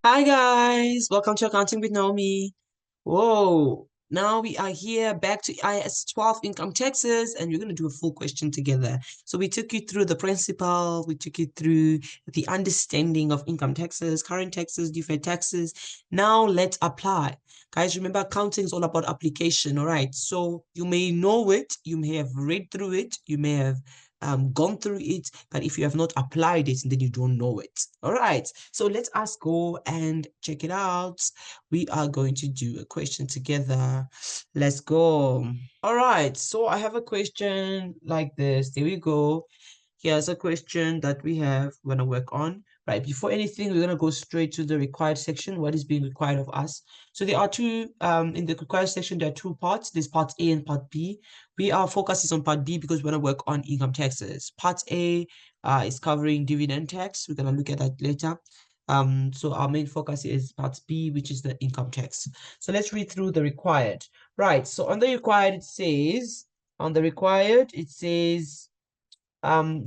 Hi guys, welcome to Accounting with Naomi. Whoa, now we are here back to IS 12 income taxes, and we're going to do a full question together. So we took you through the principle, we took you through the understanding of income taxes, current taxes, deferred taxes. Now let's apply. Guys, remember accounting is all about application, all right? So you may know it, you may have read through it, you may have gone through it, but if you have not applied it, then you don't know it. All right, so let us go and check it out. We are going to do a question together. Let's go. All right, so I have a question like this. There we go. Here's a question that we have going to work on. Right, before anything, we're going to go straight to the required section. What is being required of us? So there are two, in the required section, there are two parts. There's part A and part B. Our focus is on part B because we're going to work on income taxes. Part A is covering dividend tax. We're going to look at that later. So our main focus is part B, which is the income tax. So let's read through the required. Right, so on the required, it says,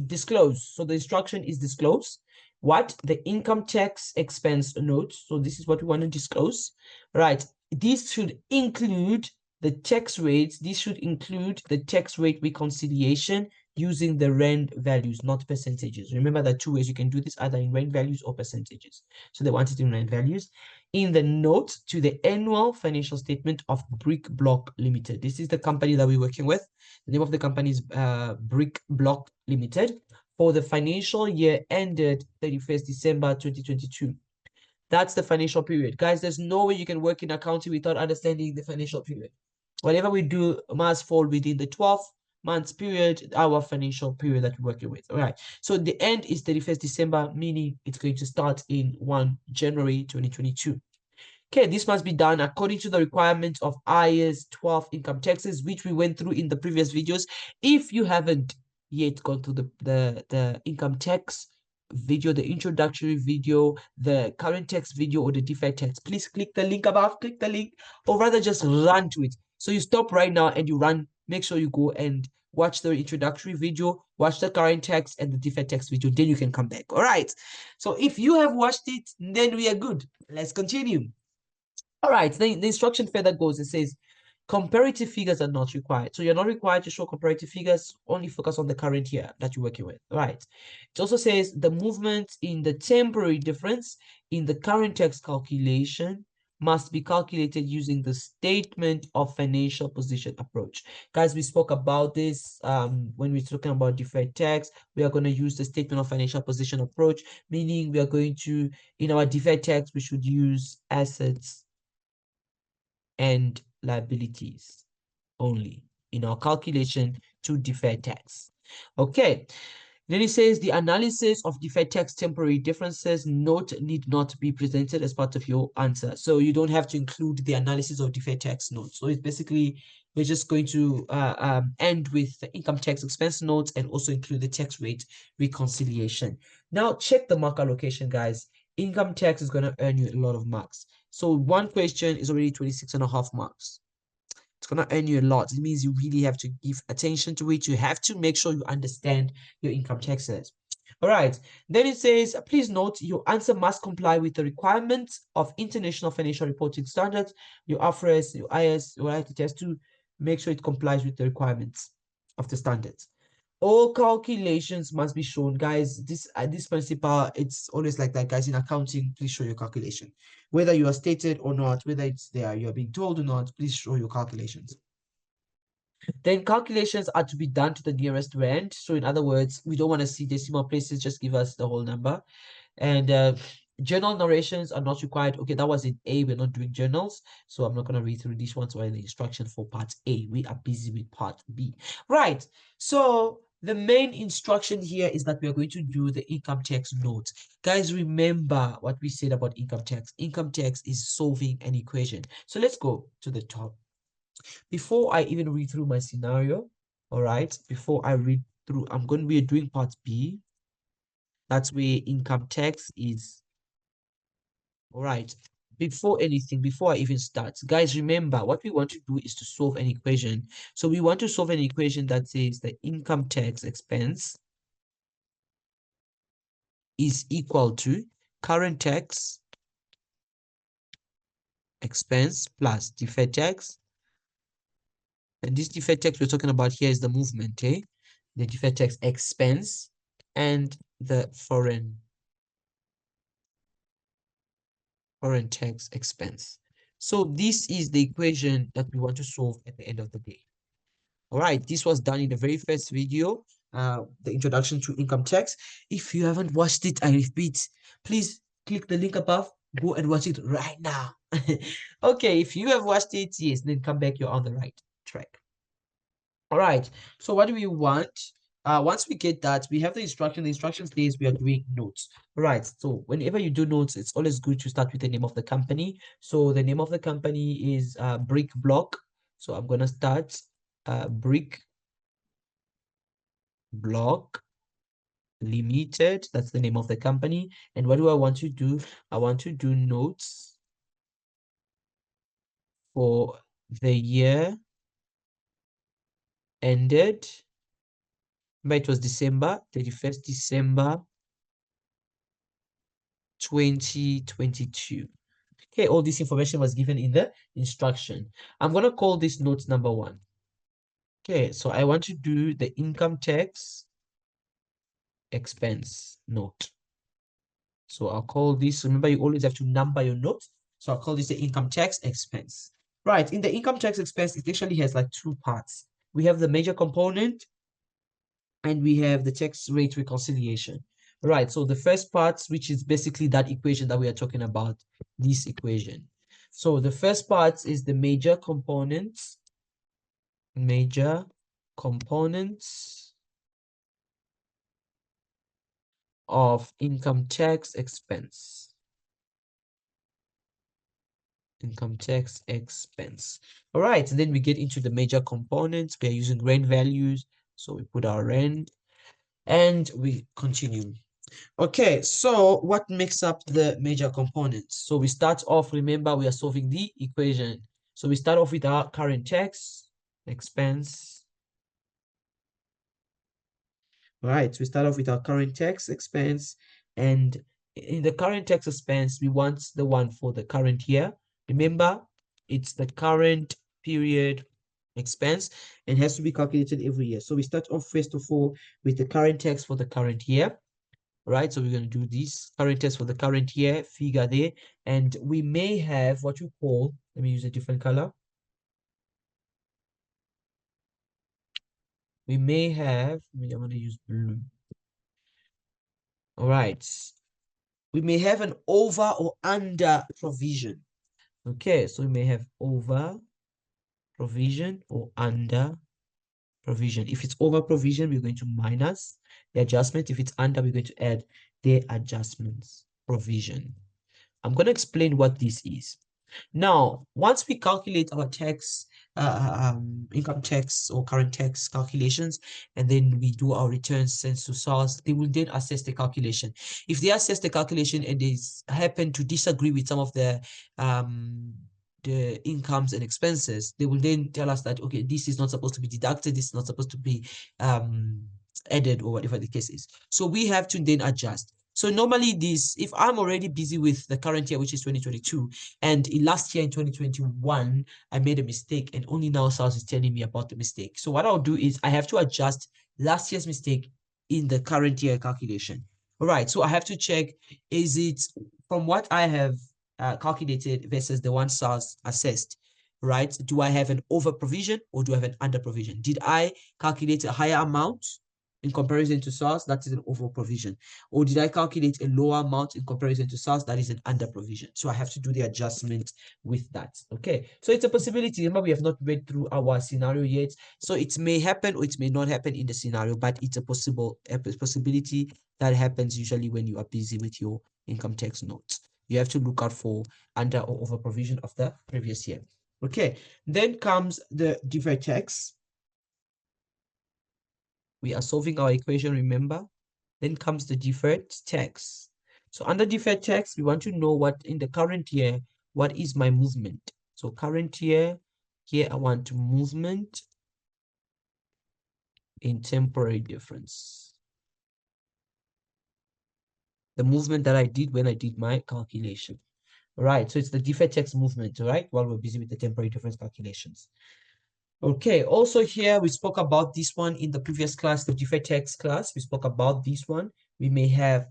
disclose. So the instruction is disclose what the income tax expense note. So this is what we want to disclose, right? This should include the tax rates. This should include the tax rate reconciliation using the rand values, not percentages. Remember that two ways you can do this, either in rand values or percentages. So they want it in rand values. In the note to the annual financial statement of Brick Block Limited. This is the company that we're working with. The name of the company is Brick Block Limited for the financial year ended 31st December 2022. That's the financial period. Guys, there's no way you can work in accounting without understanding the financial period. Whatever we do must fall within the 12 months period, our financial period that we're working with. All right. So the end is 31st December, meaning it's going to start in 1 January 2022. Okay, this must be done according to the requirements of IAS 12 income taxes, which we went through in the previous videos. If you haven't yet gone through the income tax video, the introductory video, the current tax video, or the deferred tax, please click the link above, click the link, or rather just run to it. So you stop right now and you run, make sure you go and watch the introductory video, watch the current tax and the deferred tax video, then you can come back. All right. So if you have watched it, then we are good. Let's continue. All right, the instruction further goes, it says, comparative figures are not required. So you're not required to show comparative figures, only focus on the current year that you're working with. All right. It also says the movement in the temporary difference in the current tax calculation must be calculated using the statement of financial position approach. Guys, we spoke about this when we're talking about deferred tax. We are going to use the statement of financial position approach, meaning we are going to, in our deferred tax, we should use assets and liabilities only in our calculation to defer tax. Okay, then it says the analysis of deferred tax temporary differences note need not be presented as part of your answer. So you don't have to include the analysis of deferred tax notes. So it's basically, we're just going to end with the income tax expense notes and also include the tax rate reconciliation. Now check the mark allocation, guys. Income tax is going to earn you a lot of marks. So one question is already 26.5 marks. It's going to earn you a lot. It means you really have to give attention to it. You have to make sure you understand your income taxes. All right. Then it says, please note your answer must comply with the requirements of International Financial Reporting Standards, your IFRS, your IS, your ITS to make sure it complies with the requirements of the standards. All calculations must be shown, guys. This principle, it's always like that, guys. In accounting, please show your calculation. Whether you are stated or not, whether it's there, you are being told or not, please show your calculations. Then calculations are to be done to the nearest rand. So in other words, we don't want to see decimal places, just give us the whole number. And journal narrations are not required. Okay, that was in A. We're not doing journals, so I'm not going to read through these ones or the instruction for part A. We are busy with part B. Right. So the main instruction here is that we are going to do the income tax note. Guys, remember what we said about income tax. Income tax is solving an equation. So let's go to the top. Before I even read through my scenario, all right, before I read through, I'm going to be doing part B. That's where income tax is. All right. Before anything, before I even start, guys, remember what we want to do is to solve an equation. So we want to solve an equation that says the income tax expense is equal to current tax expense plus deferred tax. And this deferred tax we're talking about here is the movement, eh? The deferred tax expense and the foreign tax expense. So this is the equation that we want to solve at the end of the day. All right, this was done in the very first video, the introduction to income tax. If you haven't watched it, I repeat, please click the link above, go and watch it right now. Okay, if you have watched it, yes, then come back, you're on the right track. All right, so what do we want? Once we get that, we have the instruction. The instruction says we are doing notes. All right, so whenever you do notes, it's always good to start with the name of the company. So the name of the company is Brick Block. So I'm gonna start Brick Block Limited. That's the name of the company. And what do I want to do? I want to do notes for the year ended. Remember, it was December 31st, December 2022. Okay, all this information was given in the instruction. I'm going to call this note number 1. Okay, so I want to do the income tax expense note. So I'll call this, remember you always have to number your notes. So I'll call this the income tax expense. Right, in the income tax expense, it actually has like 2 parts. We have the major component and we have the tax rate reconciliation. Right, so the first part, which is basically that equation that we are talking about, this equation. So the first part is the major components of income tax expense. Income tax expense. All right, and then we get into the major components. We are using rand values, so we put our rand and we continue. Okay, so what makes up the major components? So we start off, remember, we are solving the equation. So we start off with our current tax expense. All right, so we start off with our current tax expense. And in the current tax expense, we want the one for the current year. Remember, it's the current period expense and has to be calculated every year. So we start off first of all with the current tax for the current year. Right, so we're going to do this current tax for the current year figure there, and we may have what you call, let me use a different color. We may have, I'm going to use blue. All right, we may have an over or under provision. Okay, so we may have over provision or under provision. If it's over provision, we're going to minus the adjustment. If it's under, we're going to add the adjustments provision. I'm going to explain what this is. Now, once we calculate our tax, income tax or current tax calculations, and then we do our returns sent to SARS, they will then assess the calculation. If they assess the calculation and they happen to disagree with some of the incomes and expenses, they will then tell us that, okay, this is not supposed to be deducted, this is not supposed to be added, or whatever the case is. So we have to then adjust. So normally this, if I'm already busy with the current year, which is 2022, and in last year in 2021, I made a mistake and only now SARS is telling me about the mistake. So what I'll do is I have to adjust last year's mistake in the current year calculation. All right, so I have to check, is it from what I have calculated versus the one SARS assessed, right? Do I have an over provision or do I have an under provision? Did I calculate a higher amount in comparison to SARS? That is an over provision. Or did I calculate a lower amount in comparison to SARS? That is an under provision. So I have to do the adjustment with that. Okay, so it's a possibility. Remember, we have not read through our scenario yet, so it may happen or it may not happen in the scenario, but it's a possibility that happens usually when you are busy with your income tax notes. You have to look out for under or over provision of the previous year. Okay, then comes the deferred tax. We are solving our equation, remember? Then comes the deferred tax. So under deferred tax, we want to know what in the current year, what is my movement? So current year, here I want movement in temporary difference. The movement that I did when I did my calculation. Right, so it's the deferred tax movement, right, while we're busy with the temporary difference calculations. Okay, also here we spoke about this one in the previous class, the deferred tax class. We spoke about this one. We may have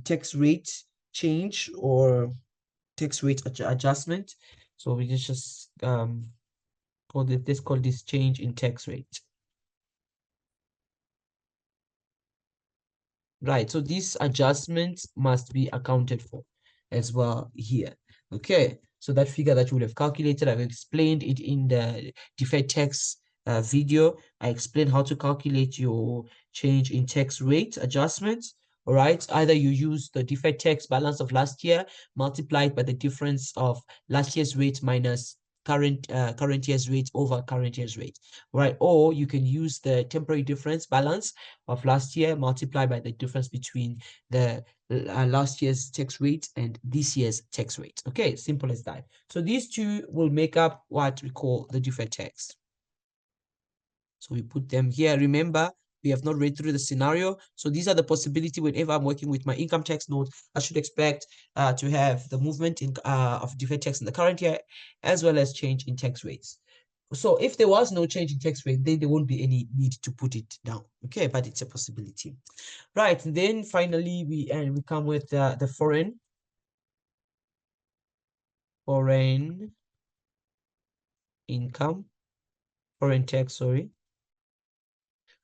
tax rate change or tax rate adjustment. So we just let's call this change in tax rate. Right, so these adjustments must be accounted for as well here. Okay, so that figure that you would have calculated, I've explained it in the deferred tax video. I explained how to calculate your change in tax rate adjustments. All right, either you use the deferred tax balance of last year multiplied by the difference of last year's rate minus current year's rate over current year's rate, right? Or you can use the temporary difference balance of last year multiplied by the difference between the last year's tax rate and this year's tax rate. Okay, simple as that. So these two will make up what we call the deferred tax. So we put them here. Remember, we have not read through the scenario. So these are the possibility whenever I'm working with my income tax note, I should expect to have the movement in of deferred tax in the current year, as well as change in tax rates. So if there was no change in tax rate, then there won't be any need to put it down. Okay, but it's a possibility. Right, and then finally we come with the foreign income, foreign tax, sorry.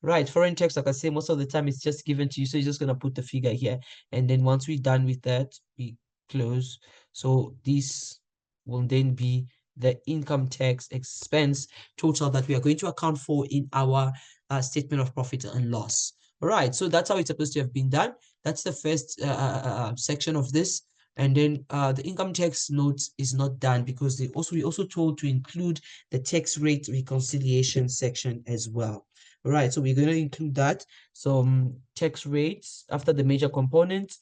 Right, foreign tax, like I say, most of the time it's just given to you. So you're just gonna put the figure here. And then once we're done with that, we close. So this will then be the income tax expense total that we are going to account for in our statement of profit and loss. All right, so that's how it's supposed to have been done. That's the first section of this. And then the income tax note is not done because we also told to include the tax rate reconciliation section as well. All right, so we're going to include that. So tax rates after the major component,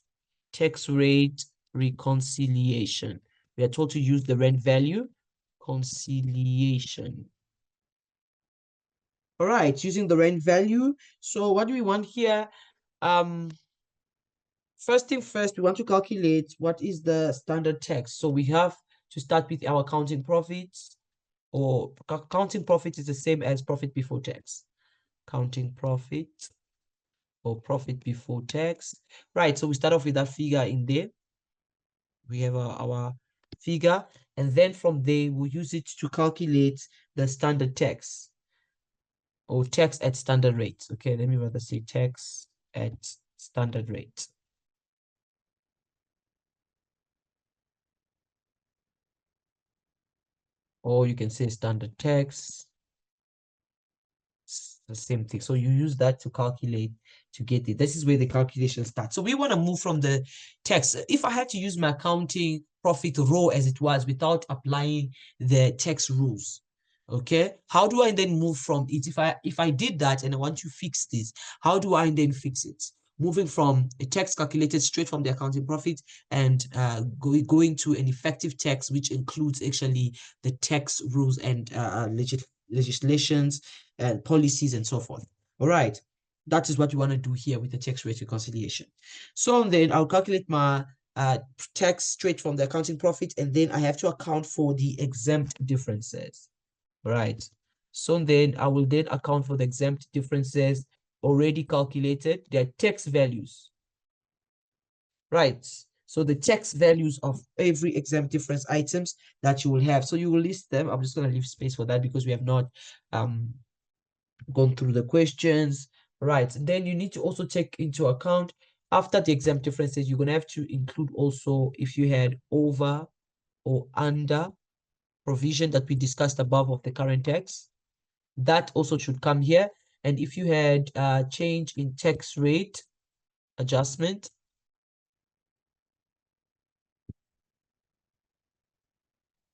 tax rate reconciliation. We are told to use the rent value conciliation. All right, using the rent value. So what do we want here? First thing first, we want to calculate what is the standard tax. So we have to start with our accounting profits, or accounting profit is the same as profit before tax. Counting profit or profit before tax. Right, so we start off with that figure in there. We have our figure, and then from there, we'll use it to calculate the standard tax or tax at standard rate. Okay, let me rather say tax at standard rate. Or you can say standard tax. It's the same thing. So you use that to calculate to get it. This is where the calculation starts. So we want to move from the tax. If I had to use my accounting profit raw as it was without applying the tax rules, okay, how do I then move from it? If I did that and I want to fix this, how do I then fix it? Moving from a tax calculated straight from the accounting profit and going to an effective tax, which includes actually the tax rules and legislations and policies and so forth. All right, that is what you want to do here with the tax rate reconciliation. So then I'll calculate my tax straight from the accounting profit, and then I have to account for the exempt differences. All right, so then I will then account for the exempt differences already calculated. Their tax values. Right, so the tax values of every exempt difference items that you will have. So you will list them. I'm just going to leave space for that because we have not gone through the questions. Right, then you need to also take into account after the exempt differences, you're going to have to include also if you had over or under provision that we discussed above of the current tax, that also should come here. And if you had change in tax rate adjustment,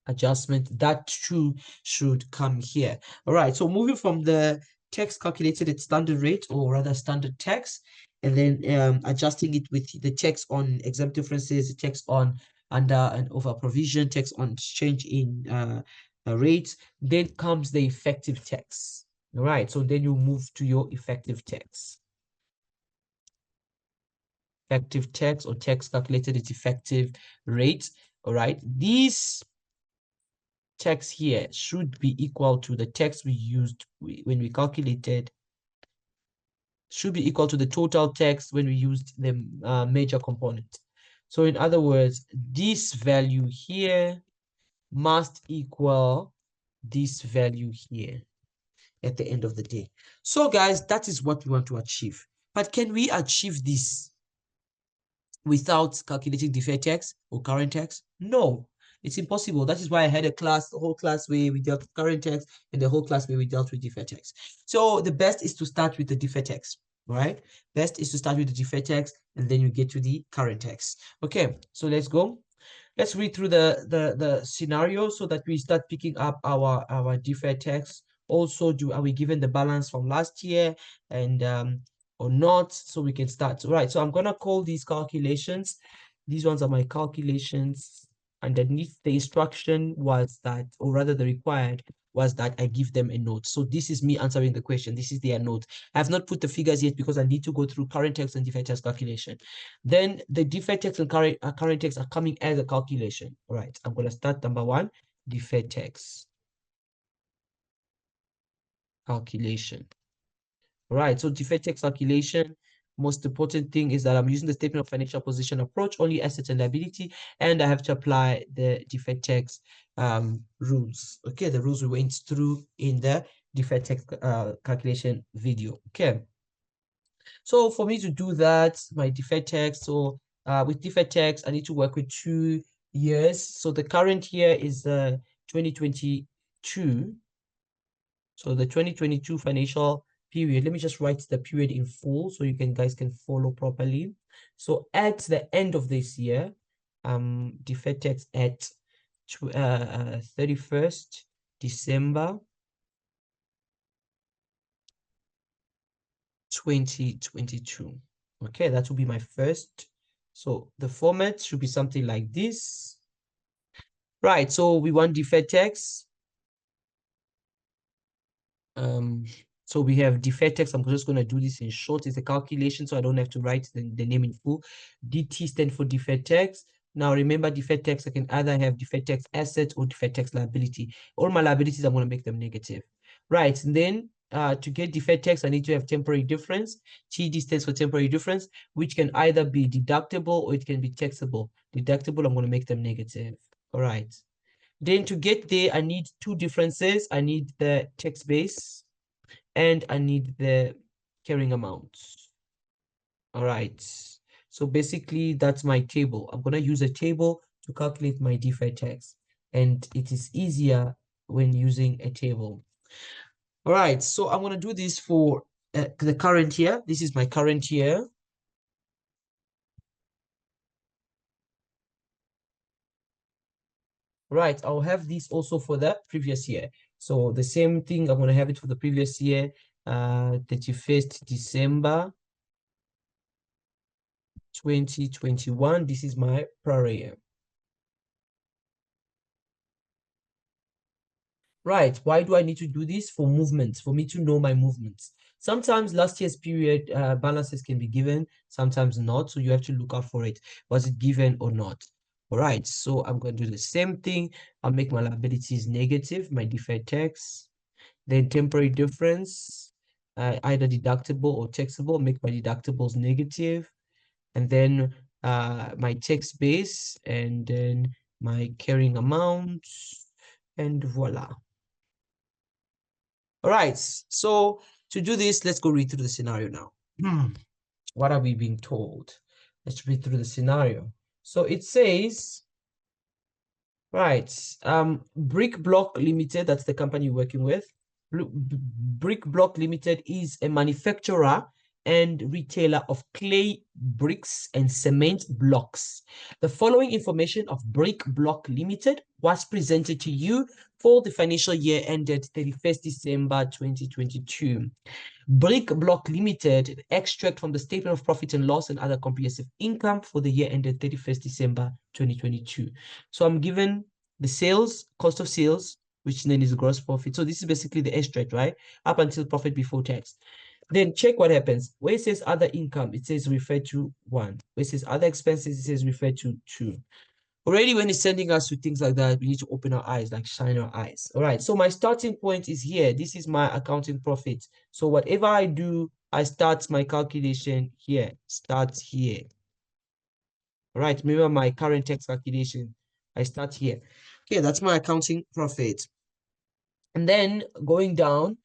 that too should come here. All right, so moving from the tax calculated at standard rate, or rather standard tax, and then adjusting it with the tax on exempt differences, the tax on under and over provision, tax on change in rates, then comes the effective tax. All right, so then you move to your effective tax. Effective tax or tax calculated at effective rate. All right, this tax here should be equal to the tax we used when we calculated, should be equal to the total tax when we used the major component. So in other words, this value here must equal this value here at the end of the day. So guys, that is what we want to achieve. But can we achieve this without calculating deferred tax or current tax? No, it's impossible. That is why I had a class, the whole class where we dealt with current tax and the whole class where we dealt with deferred tax. So the best is to start with the deferred tax, right? Best is to start with the deferred tax and then you get to the current tax. Okay, so let's go. Let's read through the scenario so that we start picking up our deferred tax. Also, are we given the balance from last year and or not, so we can start. Right, so I'm gonna call these calculations. These ones are my calculations. Underneath the instruction was that, or rather the required was that I give them a note. So this is me answering the question. This is their note. I have not put the figures yet because I need to go through current tax and deferred tax calculation. Then the deferred tax and current tax are coming as a calculation. All right, I'm gonna start number one, deferred tax calculation. Right, so deferred tax calculation, most important thing is that I'm using the statement of financial position approach, only assets and liability, and I have to apply the deferred tax rules. Okay, the rules we went through in the deferred tax calculation video. Okay, so for me to do that, my deferred tax, so with deferred tax, I need to work with 2 years. So the current year is 2022. So the 2022 financial period, let me just write the period in full so you guys can follow properly. So at the end of this year, deferred tax at 31st December 2022. Okay, that will be my first. So the format should be something like this. Right, so we want deferred tax. So we have deferred tax. I'm just going to do this in short. It's a calculation, so I don't have to write the name in full. DT stands for deferred tax. Now remember, deferred tax, I can either have deferred tax asset or deferred tax liability. All my liabilities, I'm going to make them negative. Right, and then to get deferred tax, I need to have temporary difference. TD stands for temporary difference, which can either be deductible or it can be taxable. Deductible, I'm going to make them negative. All right. Then to get there, I need 2 differences. I need the tax base and I need the carrying amounts. All right. So basically, that's my table. I'm going to use a table to calculate my deferred tax. And it is easier when using a table. All right. So I'm going to do this for the current year. This is my current year. Right, I'll have this also for the previous year. So the same thing, I'm going to have it for the previous year, 31st December 2021. This is my prior year. Right, why do I need to do this? For movements, for me to know my movements. Sometimes last year's period balances can be given, sometimes not. So you have to look out for it. Was it given or not? All right, so I'm going to do the same thing. I'll make my liabilities negative, my deferred tax. Then temporary difference, either deductible or taxable, make my deductibles negative. And then my tax base, and then my carrying amounts, and voila. All right, so to do this, let's go read through the scenario now. What are we being told? Let's read through the scenario. So it says, right, Brick Block Limited, that's the company you're working with. Brick Block Limited is a manufacturer and retailer of clay bricks and cement blocks. The following information of Brick Block Limited was presented to you for the financial year ended 31st December 2022. Brick Block Limited, extract from the statement of profit and loss and other comprehensive income for the year ended 31st December 2022. So I'm given the sales, cost of sales, which then is gross profit. So this is basically the extract, right? Up until profit before tax. Then check what happens. Where it says other income, it says refer to 1. Where it says other expenses, it says refer to 2. Already when it's sending us to things like that, we need to open our eyes, like shine our eyes. All right, so my starting point is here. This is my accounting profit. So whatever I do, I start my calculation here, start here. All right, remember my current tax calculation, I start here. Okay, that's my accounting profit. And then going down,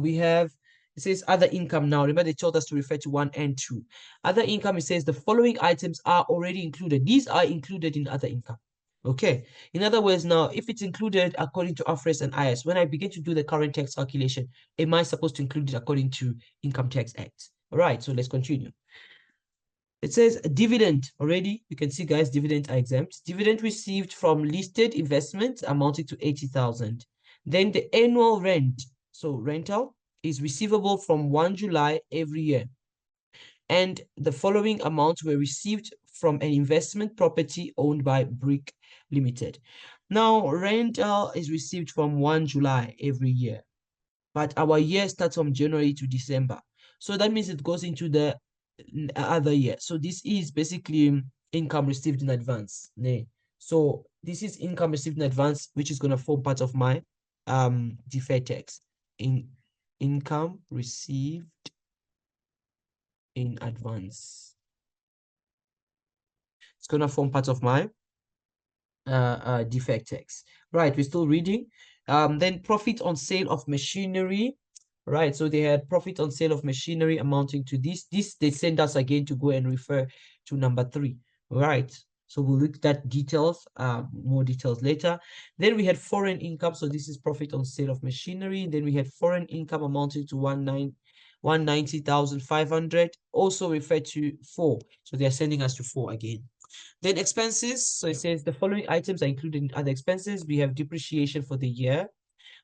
we have, it says other income now. Remember, they told us to refer to 1 and 2. Other income, it says the following items are already included. These are included in other income. Okay. In other words, now, if it's included according to IFRS and IS, when I begin to do the current tax calculation, am I supposed to include it according to Income Tax Act? All right, so let's continue. It says dividend already. You can see, guys, dividend are exempt. Dividend received from listed investments amounting to 80,000. Then the annual rent, so rental, is receivable from 1 July every year. And the following amounts were received from an investment property owned by Brick Limited. Now, rental is received from 1 July every year, but our year starts from January to December. So that means it goes into the other year. So this is basically income received in advance. So this is income received in advance, which is going to form part of my deferred tax. Income received in advance. It's going to form part of my deferred tax. Right, we're still reading. Then profit on sale of machinery. Right, so they had profit on sale of machinery amounting to this. This they send us again to go and refer to number 3. Right, so we'll look at details, more details later. Then we had foreign income. So this is profit on sale of machinery. Then we had foreign income amounting to 190,500. Also referred to 4. So they are sending us to 4 again. Then expenses. So it says the following items are included in other expenses. We have depreciation for the year.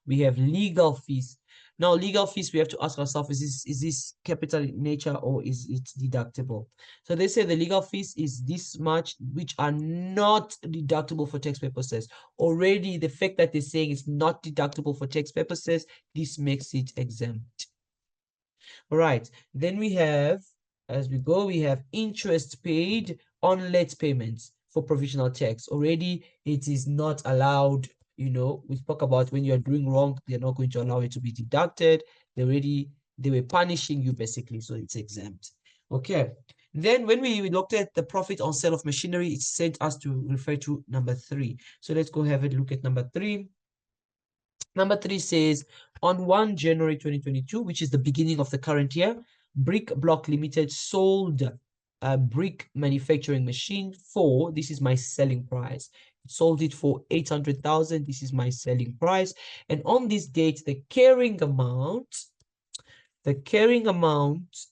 We have legal fees. Now, legal fees, we have to ask ourselves, is this capital in nature or is it deductible? So they say the legal fees is this much, which are not deductible for tax purposes. Already, the fact that they're saying it's not deductible for tax purposes, this makes it exempt. All right. Then we have, as we go, we have interest paid on late payments for provisional tax. Already, it is not allowed. We spoke about when you're doing wrong, they're not going to allow it to be deducted. They were punishing you basically, so it's exempt. Okay. Then when we looked at the profit on sale of machinery, it sent us to refer to number 3. So let's go have a look at number 3. Number 3 says, on 1 January 2022, which is the beginning of the current year, Brick Block Limited sold a brick manufacturing machine for, this is my selling price. It sold it for 800,000. This is my selling price. And on this date, the carrying amount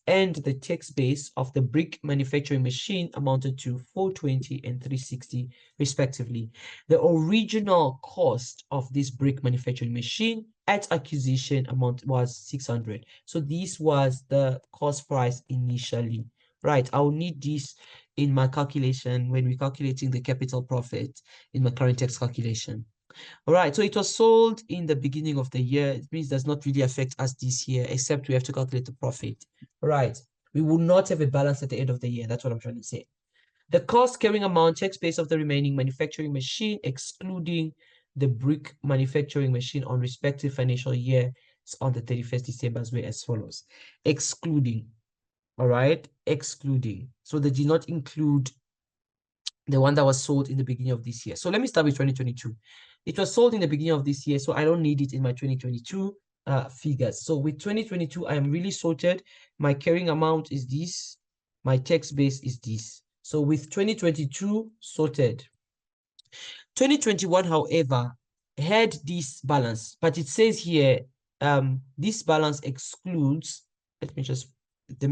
and the tax base of the brick manufacturing machine amounted to 420 and 360 respectively. The original cost of this brick manufacturing machine at acquisition amount was 600. So this was the cost price initially. Right, I'll need this in my calculation when we're calculating the capital profit in my current tax calculation. All right, so it was sold in the beginning of the year. It means does not really affect us this year, except we have to calculate the profit. All right, we will not have a balance at the end of the year. That's what I'm trying to say. The cost carrying amount tax base of the remaining manufacturing machine, excluding the brick manufacturing machine on respective financial year on the 31st December as follows. Excluding, all right, excluding. So they did not include the one that was sold in the beginning of this year. So let me start with 2022. It was sold in the beginning of this year, so I don't need it in my 2022 figures. So with 2022, I am really sorted. My carrying amount is this. My tax base is this. So with 2022 sorted. 2021, however, had this balance, but it says here, this balance excludes, let me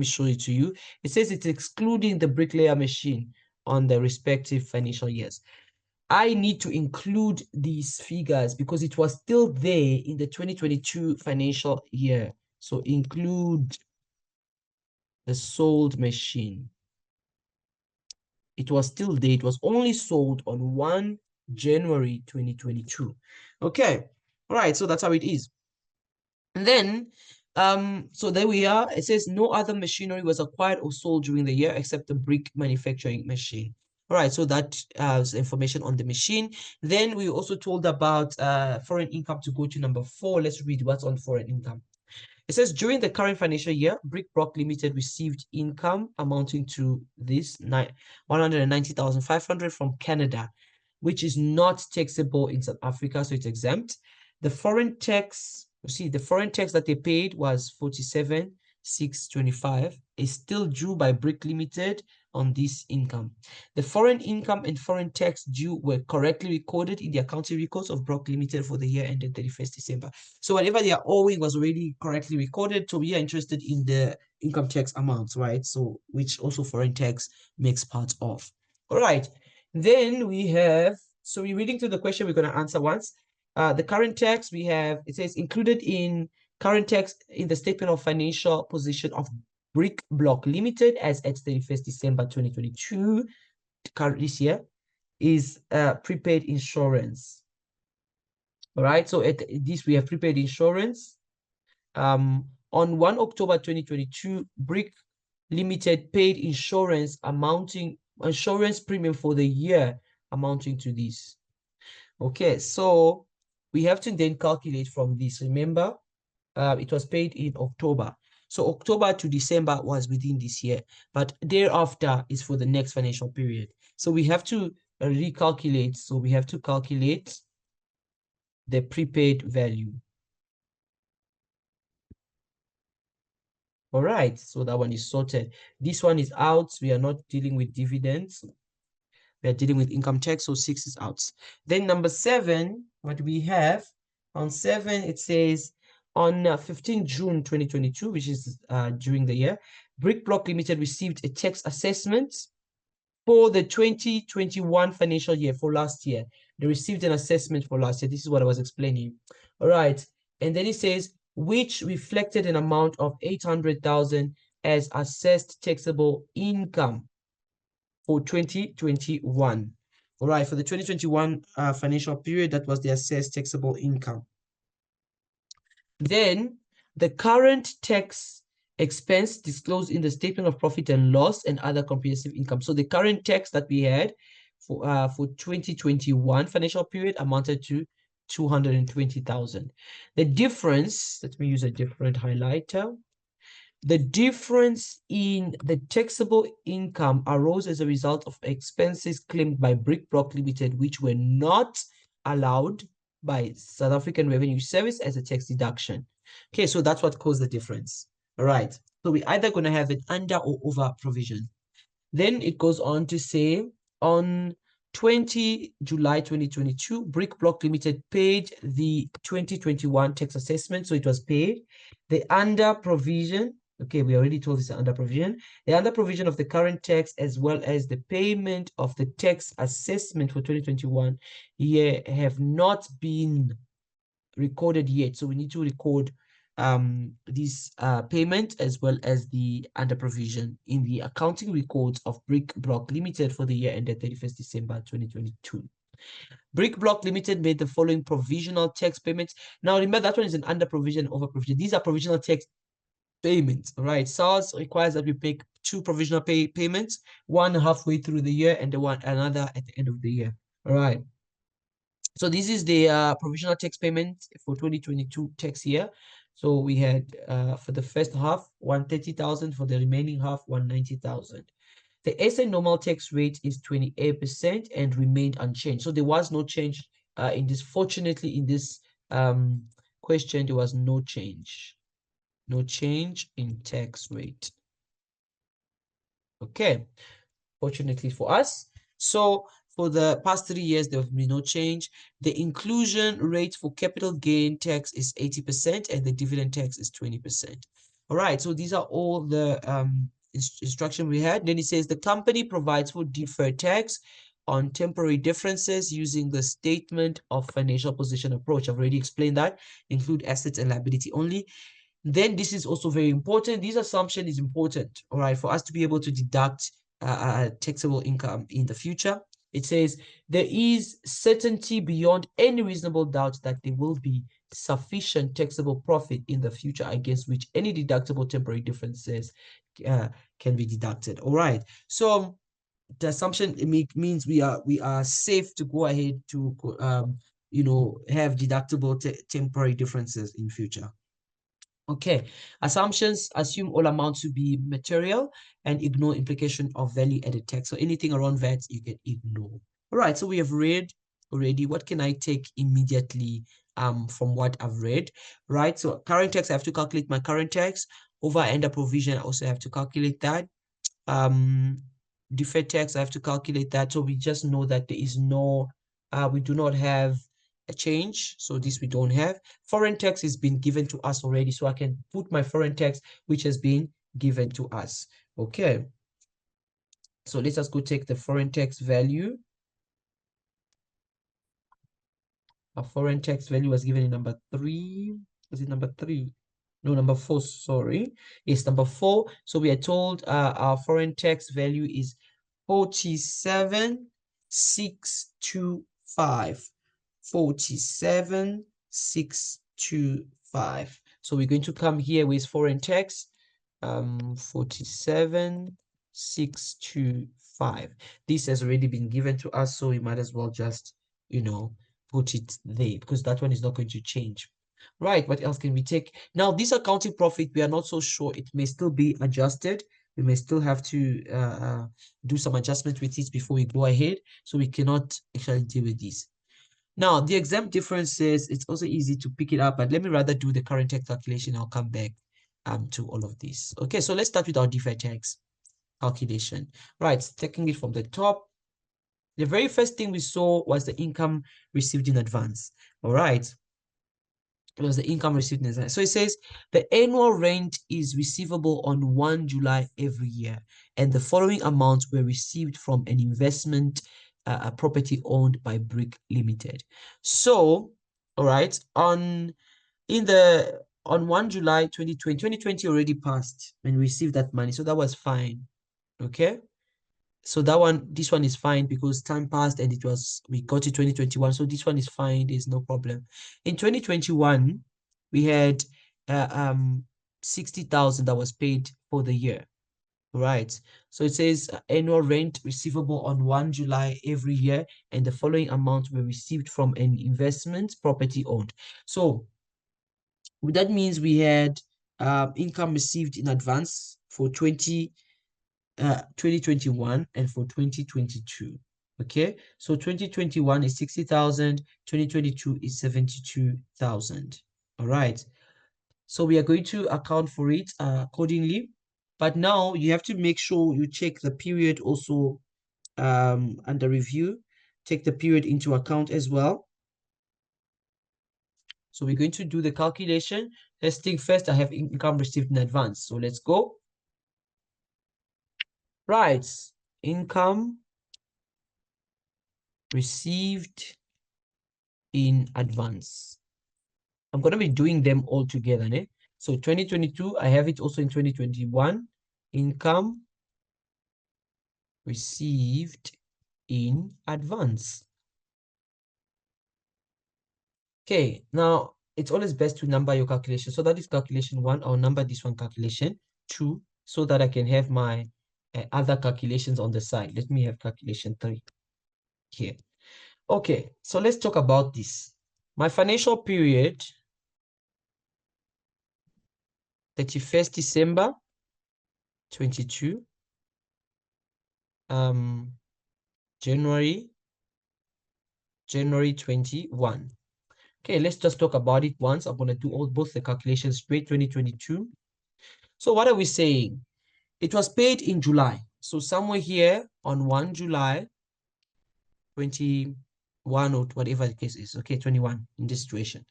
show it to you. It says it's excluding the bricklayer machine on the respective financial years. I need to include these figures because it was still there in the 2022 financial year. So include the sold machine. It was still there. It was only sold on 1 January 2022. Okay. All right. So that's how it is. And then, so there we are. It says no other machinery was acquired or sold during the year except the brick manufacturing machine. All right, so that is information on the machine. Then we also told about foreign income to go to number 4. Let's read what's on foreign income. It says during the current financial year, Brick Block Limited received income amounting to this 190,500 from Canada, which is not taxable in South Africa, so it's exempt. The foreign tax, you see, the foreign tax that they paid was 47,625. Is still due by Brick Limited on this income. The foreign income and foreign tax due were correctly recorded in the accounting records of Brock Limited for the year ended 31st December. So whatever they are owing was already correctly recorded. So we are interested in the income tax amounts, right? So which also foreign tax makes part of. All right. Then we have, so we're reading through the question we're going to answer once. The current tax we have, it says included in current tax in the statement of financial position of Brick Block Limited as at 31st December 2022, current this year, is prepaid insurance. All right, so at this we have prepaid insurance. On 1 October 2022, Brick Limited paid insurance premium for the year amounting to this. Okay, so we have to then calculate from this. Remember, it was paid in October. So October to December was within this year, but thereafter is for the next financial period. So we have to recalculate. So we have to calculate the prepaid value. All right, so that one is sorted. This one is out. We are not dealing with dividends. We are dealing with income tax, so 6 is out. Then number 7, what we have on 7, it says on 15 June 2022, which is during the year, Brick Block Limited received a tax assessment for the 2021 financial year, for last year. They received an assessment for last year. This is what I was explaining. All right, and then it says, which reflected an amount of 800,000 as assessed taxable income for 2021. All right, for the 2021 financial period, that was the assessed taxable income. Then the current tax expense disclosed in the statement of profit and loss and other comprehensive income. So the current tax that we had for 2021 financial period amounted to 220,000. The difference, let me use a different highlighter. The difference in the taxable income arose as a result of expenses claimed by Brick Block Limited, which were not allowed by South African Revenue Service as a tax deduction. Okay, so that's what caused the difference. All right, so we're either going to have an under or over provision. Then it goes on to say, on 20 July 2022, Brick Block Limited paid the 2021 tax assessment, so it was paid. The under provision, okay, we already told this under provision. The under provision of the current tax as well as the payment of the tax assessment for 2021 year have not been recorded yet. So we need to record this payment as well as the under provision in the accounting records of Brick Block Limited for the year ended 31st December 2022. Brick Block Limited made the following provisional tax payments. Now remember, that one is an under provision, over provision. These are provisional tax payments, right? SARS requires that we make 2 provisional payments, one halfway through the year and another at the end of the year. All right. So this is the provisional tax payment for 2022 tax year. So we had for the first half 130,000, for the remaining half 190,000. The SA normal tax rate is 28% and remained unchanged. So there was no change in this. Fortunately, in this question, there was no change. No change in tax rate. Okay, fortunately for us. So for the past 3 years, there have been no change. The inclusion rate for capital gain tax is 80% and the dividend tax is 20%. All right, so these are all the instruction we had. Then it says the company provides for deferred tax on temporary differences using the statement of financial position approach. I've already explained that. Include assets and liability only. Then this is also very important. This assumption is important, all right, for us to be able to deduct taxable income in the future. It says there is certainty beyond any reasonable doubt that there will be sufficient taxable profit in the future against which any deductible temporary differences can be deducted. All right, so the assumption means we are safe to go ahead to have deductible temporary differences in future. Okay, assumptions assume all amounts to be material and ignore implication of value added tax. So anything around VAT you can ignore. All right, so we have read already. What can I take immediately from what I've read? Right, so current tax, I have to calculate my current tax. Over and under provision, I also have to calculate that. Deferred tax, I have to calculate that. So we just know that there is no, we do not have a change. So this we don't have. Foreign tax has been given to us already. So I can put my foreign tax, which has been given to us. Okay. So let us go take the foreign tax value. Our foreign tax value was given in number 3. Was it number 3? No, number 4, sorry. It's number 4. So we are told our foreign tax value is 47,625. 47,625. So we're going to come here with foreign tax. 47,625. This has already been given to us, so we might as well just, put it there because that one is not going to change. Right, what else can we take? Now, this accounting profit, we are not so sure. It may still be adjusted. We may still have to do some adjustment with it before we go ahead. So we cannot actually deal with this. Now, the exempt differences, it's also easy to pick it up, but let me rather do the current tax calculation. I'll come back to all of this. Okay, so let's start with our deferred tax calculation. Right, taking it from the top. The very first thing we saw was the income received in advance. All right. It was the income received in advance. So it says the annual rent is receivable on 1 July every year, and the following amounts were received from an investment property owned by Brick Limited. So, all right, on 1 July 2020 already passed when we received that money, so that was fine. Okay. So this one is fine because time passed and we got to 2021. So this one is fine. There's no problem. In 2021, we had 60,000 that was paid for the year. Right. So it says annual rent receivable on 1 July every year, and the following amounts were received from an investment property owned. So that means we had income received in advance for 2021 and for 2022. Okay, so 2021 is 60,000, 2022 is 72,000. All right, so we are going to account for it accordingly. But now you have to make sure you check the period also under review. Take the period into account as well. So we're going to do the calculation. Let's think first. I have income received in advance. So let's go. Right, income received in advance. I'm going to be doing them all together. Ne? So 2022, I have it also in 2021. Income received in advance. Okay, now it's always best to number your calculation. So that is calculation 1. I'll number this one calculation 2 so that I can have my other calculations on the side. Let me have calculation 3 here. Okay, so let's talk about this. My financial period, 31st December 22, January 21. Okay, let's just talk about it once. I'm going to do both the calculations straight. 2022. So what are we saying? It was paid in July. So somewhere here on 1 July 21 or whatever the case is. Okay, 21 in this situation.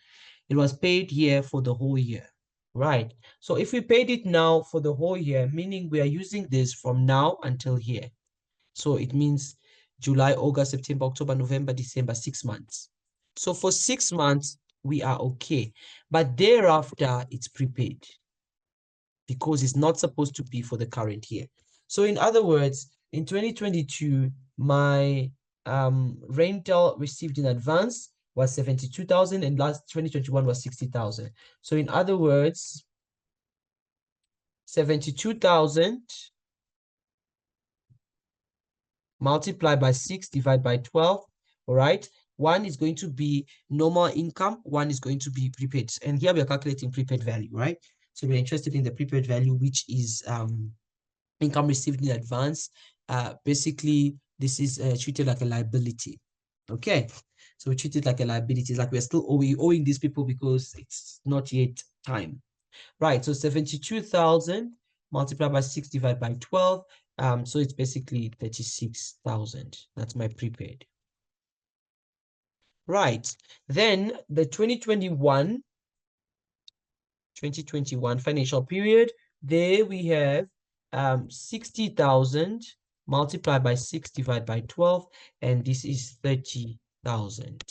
It was paid here for the whole year. Right. So if we paid it now for the whole year, meaning we are using this from now until here. So it means July, August, September, October, November, December, 6 months. So for 6 months, we are okay. But thereafter, it's prepaid because it's not supposed to be for the current year. So in other words, in 2022, my rental received in advance was 72,000 and last 2021 was 60,000. So in other words, 72,000 multiply by 6, divide by 12. All right. One is going to be normal income, one is going to be prepaid. And here we are calculating prepaid value, right? So we're interested in the prepaid value, which is income received in advance. Basically, this is treated like a liability. Okay. So we treat it like a liability. It's like we're still owing these people because it's not yet time. Right. So 72,000 multiplied by 6 divided by 12. So it's basically 36,000. That's my prepaid. Right. Then the 2021 financial period, there we have 60,000 multiplied by 6 divided by 12, and this is 30,000.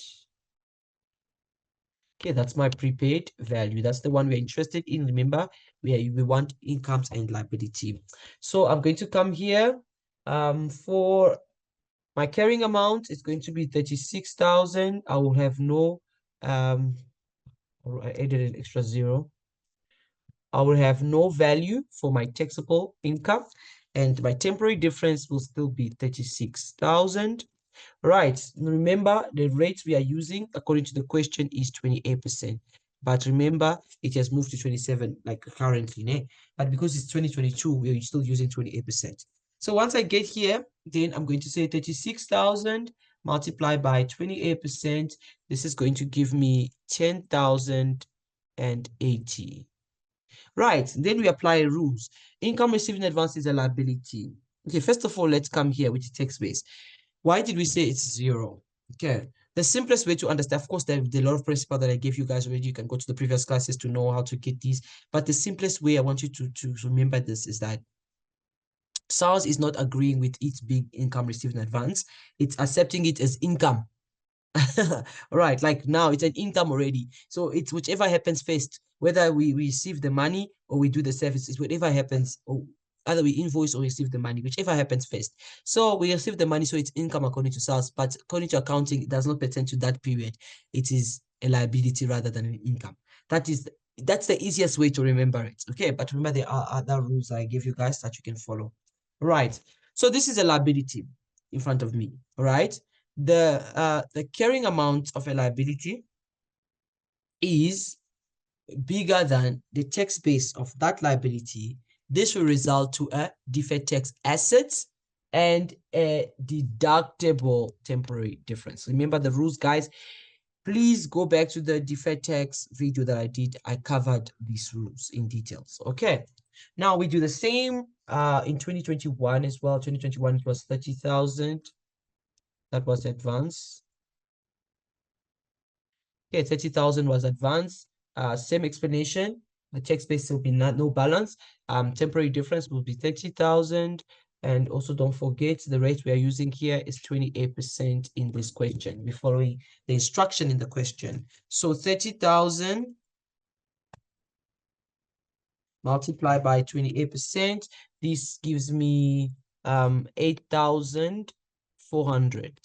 Okay, that's my prepaid value. That's the one we're interested in. Remember, we want incomes and liability. So I'm going to come here for my carrying amount. It's going to be 36,000. I will have no I added an extra zero. I will have no value for my taxable income, and my temporary difference will still be 36,000. Right. Remember, the rates we are using according to the question is 28%. But remember, it has moved to 27 like currently. Né? But because it's 2022, we're still using 28%. So once I get here, then I'm going to say 36,000 multiplied by 28%. This is going to give me 10,080. Right. Then we apply rules. Income received in advance is a liability. Okay, first of all, let's come here with the text base. Why did we say it's 0? Okay. The simplest way to understand, of course, there are a lot of principles that I gave you guys already. You can go to the previous classes to know how to get these. But the simplest way I want you to remember this is that SARS is not agreeing with its big income received in advance. It's accepting it as income. Right, like now it's an income already. So it's whichever happens first, whether we receive the money or we do the services, whatever happens, or either we invoice or receive the money, whichever happens first. So we receive the money, so it's income according to SARS, but according to accounting, it does not pertain to that period. It is a liability rather than an income. That's the easiest way to remember it. Okay, but remember there are other rules I give you guys that you can follow. Right. So this is a liability in front of me. All right. The carrying amount of a liability is bigger than the tax base of that liability. This will result to a deferred tax asset and a deductible temporary difference. Remember the rules, guys. Please go back to the deferred tax video that I did. I covered these rules in details. Okay. Now we do the same in 2021 as well. 2021 it was 30,000. That was advance. Okay, 30,000 was advance. Same explanation. The tax base will be no balance. Temporary difference will be 30,000. And also don't forget the rate we are using here is 28% in this question. We're following the instruction in the question. So 30,000 multiplied by 28%. This gives me 8,400.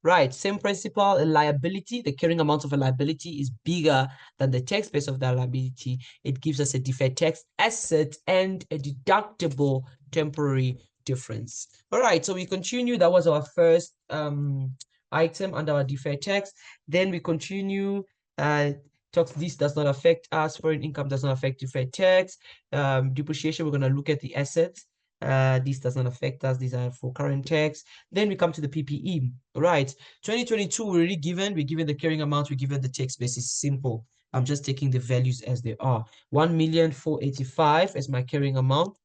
Right, same principle, a liability, the carrying amount of a liability is bigger than the tax base of that liability. It gives us a deferred tax asset and a deductible temporary difference. All right, so we continue. That was our first item under our deferred tax. Then we continue. This does not affect us. Foreign income does not affect deferred tax. Depreciation, we're going to look at the assets. This does not affect us. These are for current tax. Then we come to the PPE. Right. 2022, we're given the carrying amount, we're given the tax base. It's simple. I'm just taking the values as they are. 1,485,000 as my carrying amount.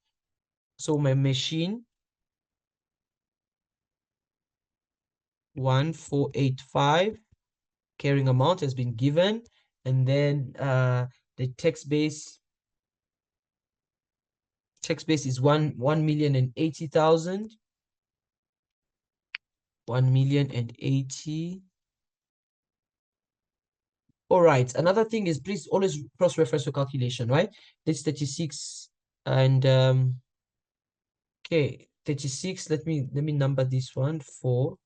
So my machine, 1,485 carrying amount has been given. And then the tax base is 1,080,000. 1,080,000. All right. Another thing is please always cross-reference your calculation, right? This 36 and okay, 36. Let me number this one 4.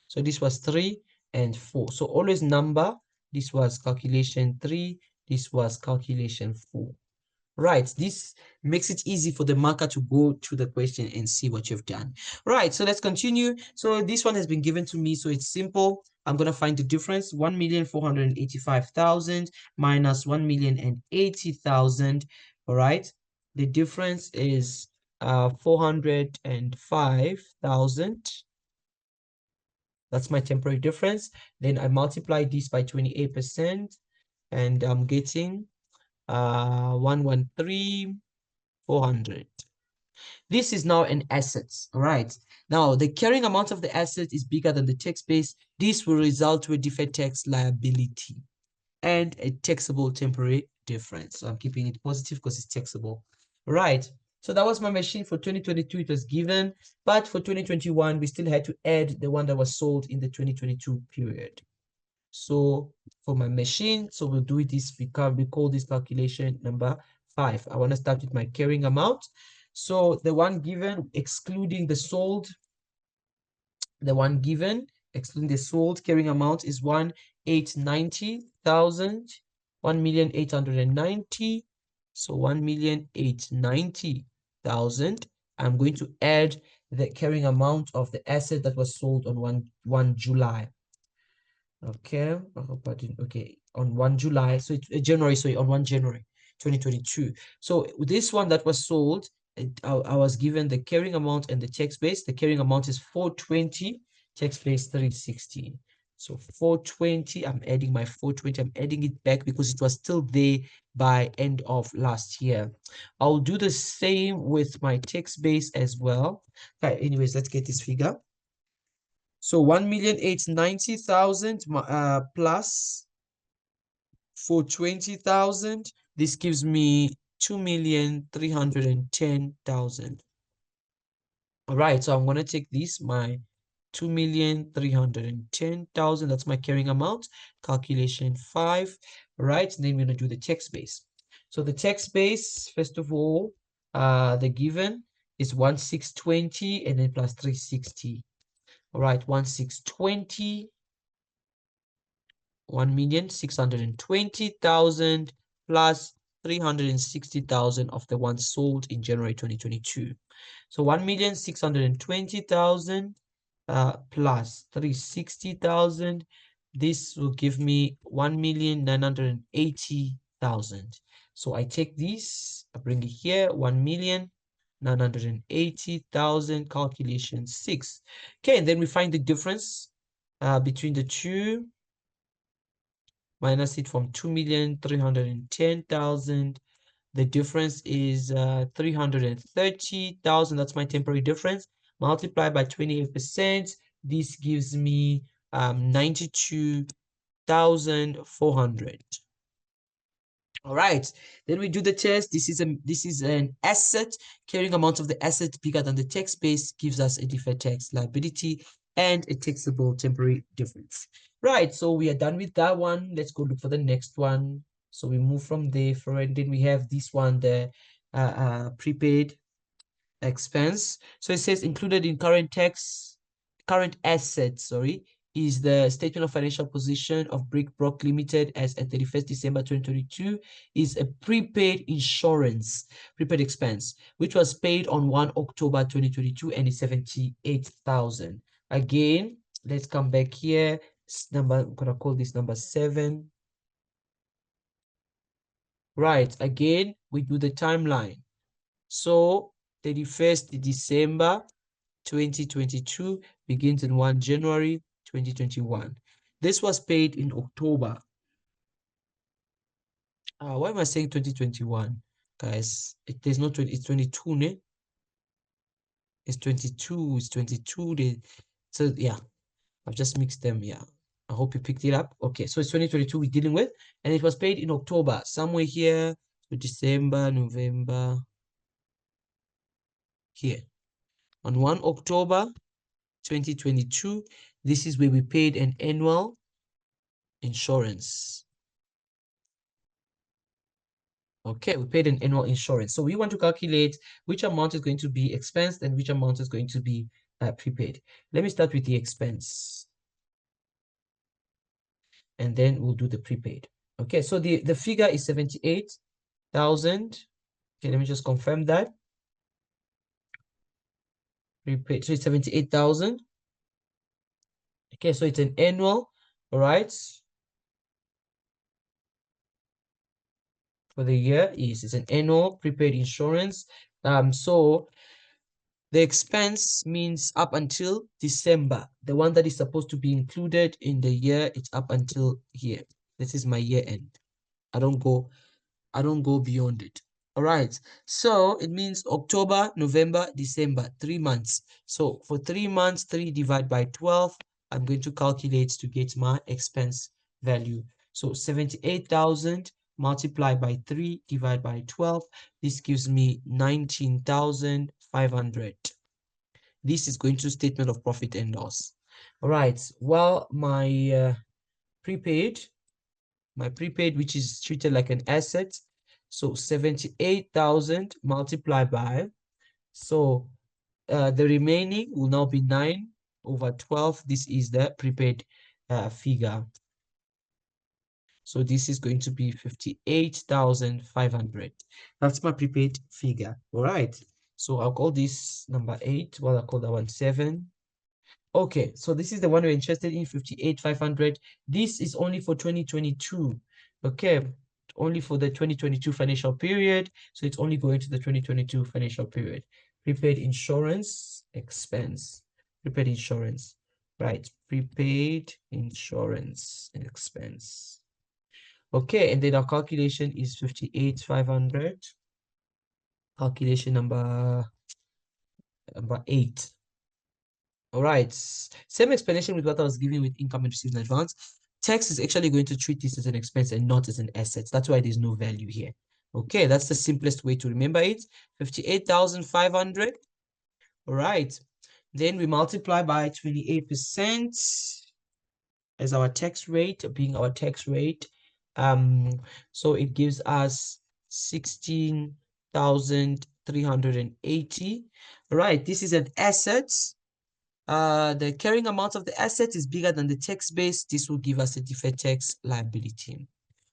So this was 3 and 4. So always number. This was calculation 3. This was calculation 4. Right, this makes it easy for the marker to go to the question and see what you've done. Right, so let's continue. So this one has been given to me, so it's simple. I'm going to find the difference. 1,485,000 minus 1,080,000. All right, the difference is 405,000. That's my temporary difference. Then I multiply this by 28%, and I'm getting 113,400. This is now an asset. All right. Now, the carrying amount of the asset is bigger than the tax base. This will result to a deferred tax liability and a taxable temporary difference. So I'm keeping it positive because it's taxable. All right. So that was my machine for 2022. It was given, but for 2021, we still had to add the one that was sold in the 2022 period. So for my machine, so we'll do this, we call this calculation number 5. I want to start with my carrying amount. So the one given, excluding the sold, excluding the sold carrying amount is 1,890,000, 1,890,000. So 1,890,000. I'm going to add the carrying amount of the asset that was sold on 1 July. Okay, okay, on 1 July, so it's January, sorry, on 1 January 2022. So this one that was sold, I was given the carrying amount and the tax base. The carrying amount is 420, tax base 316. So 420, I'm adding my 420, I'm adding it back because it was still there by end of last year. I'll do the same with my tax base as well. Okay, anyways, let's get this figure. So 1,890,000 plus 420,000. This gives me 2,310,000. All right, so I'm going to take this, my 2,310,000. That's my carrying amount. Calculation 5. All right, then we're going to do the tax base. So the tax base, first of all, the given is 1,620 and then plus 360. All right, 1,620, 1,620,000 plus 360,000 of the ones sold in January 2022. So 1,620,000 plus 360,000. This will give me 1,980,000. So I take this, I bring it here, 1,980,000, calculation 6. Okay, and then we find the difference between the two. Minus it from 2,310,000. The difference is 330,000. That's my temporary difference. Multiply by 28%. This gives me 92,400. All right, then we do the test. This is an asset. Carrying amount of the asset bigger than the tax base gives us a deferred tax liability and a taxable temporary difference. Right, so we are done with that one. Let's go look for the next one. So we move from there for it. Then we have this one, the prepaid expense. So it says included in current assets, sorry, is the statement of financial position of Brickbrock Limited as at 31st December 2022 is a prepaid insurance, prepaid expense, which was paid on 1 October 2022 and is 78,000. Again, let's come back here. Number, I'm gonna call this number 7. Right, again, we do the timeline. So 31st December 2022 begins in 1 January 2021. This was paid in October. Why am I saying 2021? Guys, there's no 20, it's 22, ne? It's 22, it's 22. So yeah, I've just mixed them, yeah. I hope you picked it up. Okay, so it's 2022 we're dealing with, and it was paid in October, somewhere here, to December, November, here. On 1 October 2022, this is where we paid an annual insurance. Okay, we paid an annual insurance. So we want to calculate which amount is going to be expensed and which amount is going to be prepaid. Let me start with the expense. And then we'll do the prepaid. Okay, so the figure is 78,000. Okay, let me just confirm that. Prepaid, so it's 78,000. Okay, so it's an annual, all right. For the year, yes, it's an annual prepaid insurance. So the expense means up until December. The one that is supposed to be included in the year, it's up until here. This is my year end. I don't go beyond it. All right. So it means October, November, December, 3 months. So for 3 months, 3 divided by 12, I'm going to calculate to get my expense value. So 78,000 multiplied by 3 divided by 12. This gives me 19,500. This is going to statement of profit and loss. All right. Well, my prepaid, which is treated like an asset. So 78,000 multiplied by, so the remaining will now be 9 over 12. This is the prepaid figure. So this is going to be 58,500. That's my prepaid figure. All right. So I'll call this number 8, while I call that one 7. Okay, so this is the one we're interested in, 58,500. This is only for 2022. Okay, only for the 2022 financial period. So it's only going to the 2022 financial period. Prepaid insurance expense. Prepaid insurance. Right, prepaid insurance expense. Okay, and then our calculation is 58,500. Calculation number 8. All right, same explanation with what I was giving with income and received in advance. Tax is actually going to treat this as an expense and not as an asset. That's why there's no value here. Okay, that's the simplest way to remember it. 58,500. All right, then we multiply by 28% as our tax rate, being our tax rate. So it gives us 16,380. All right, this is an asset. The carrying amount of the asset is bigger than the tax base. This will give us a deferred tax liability.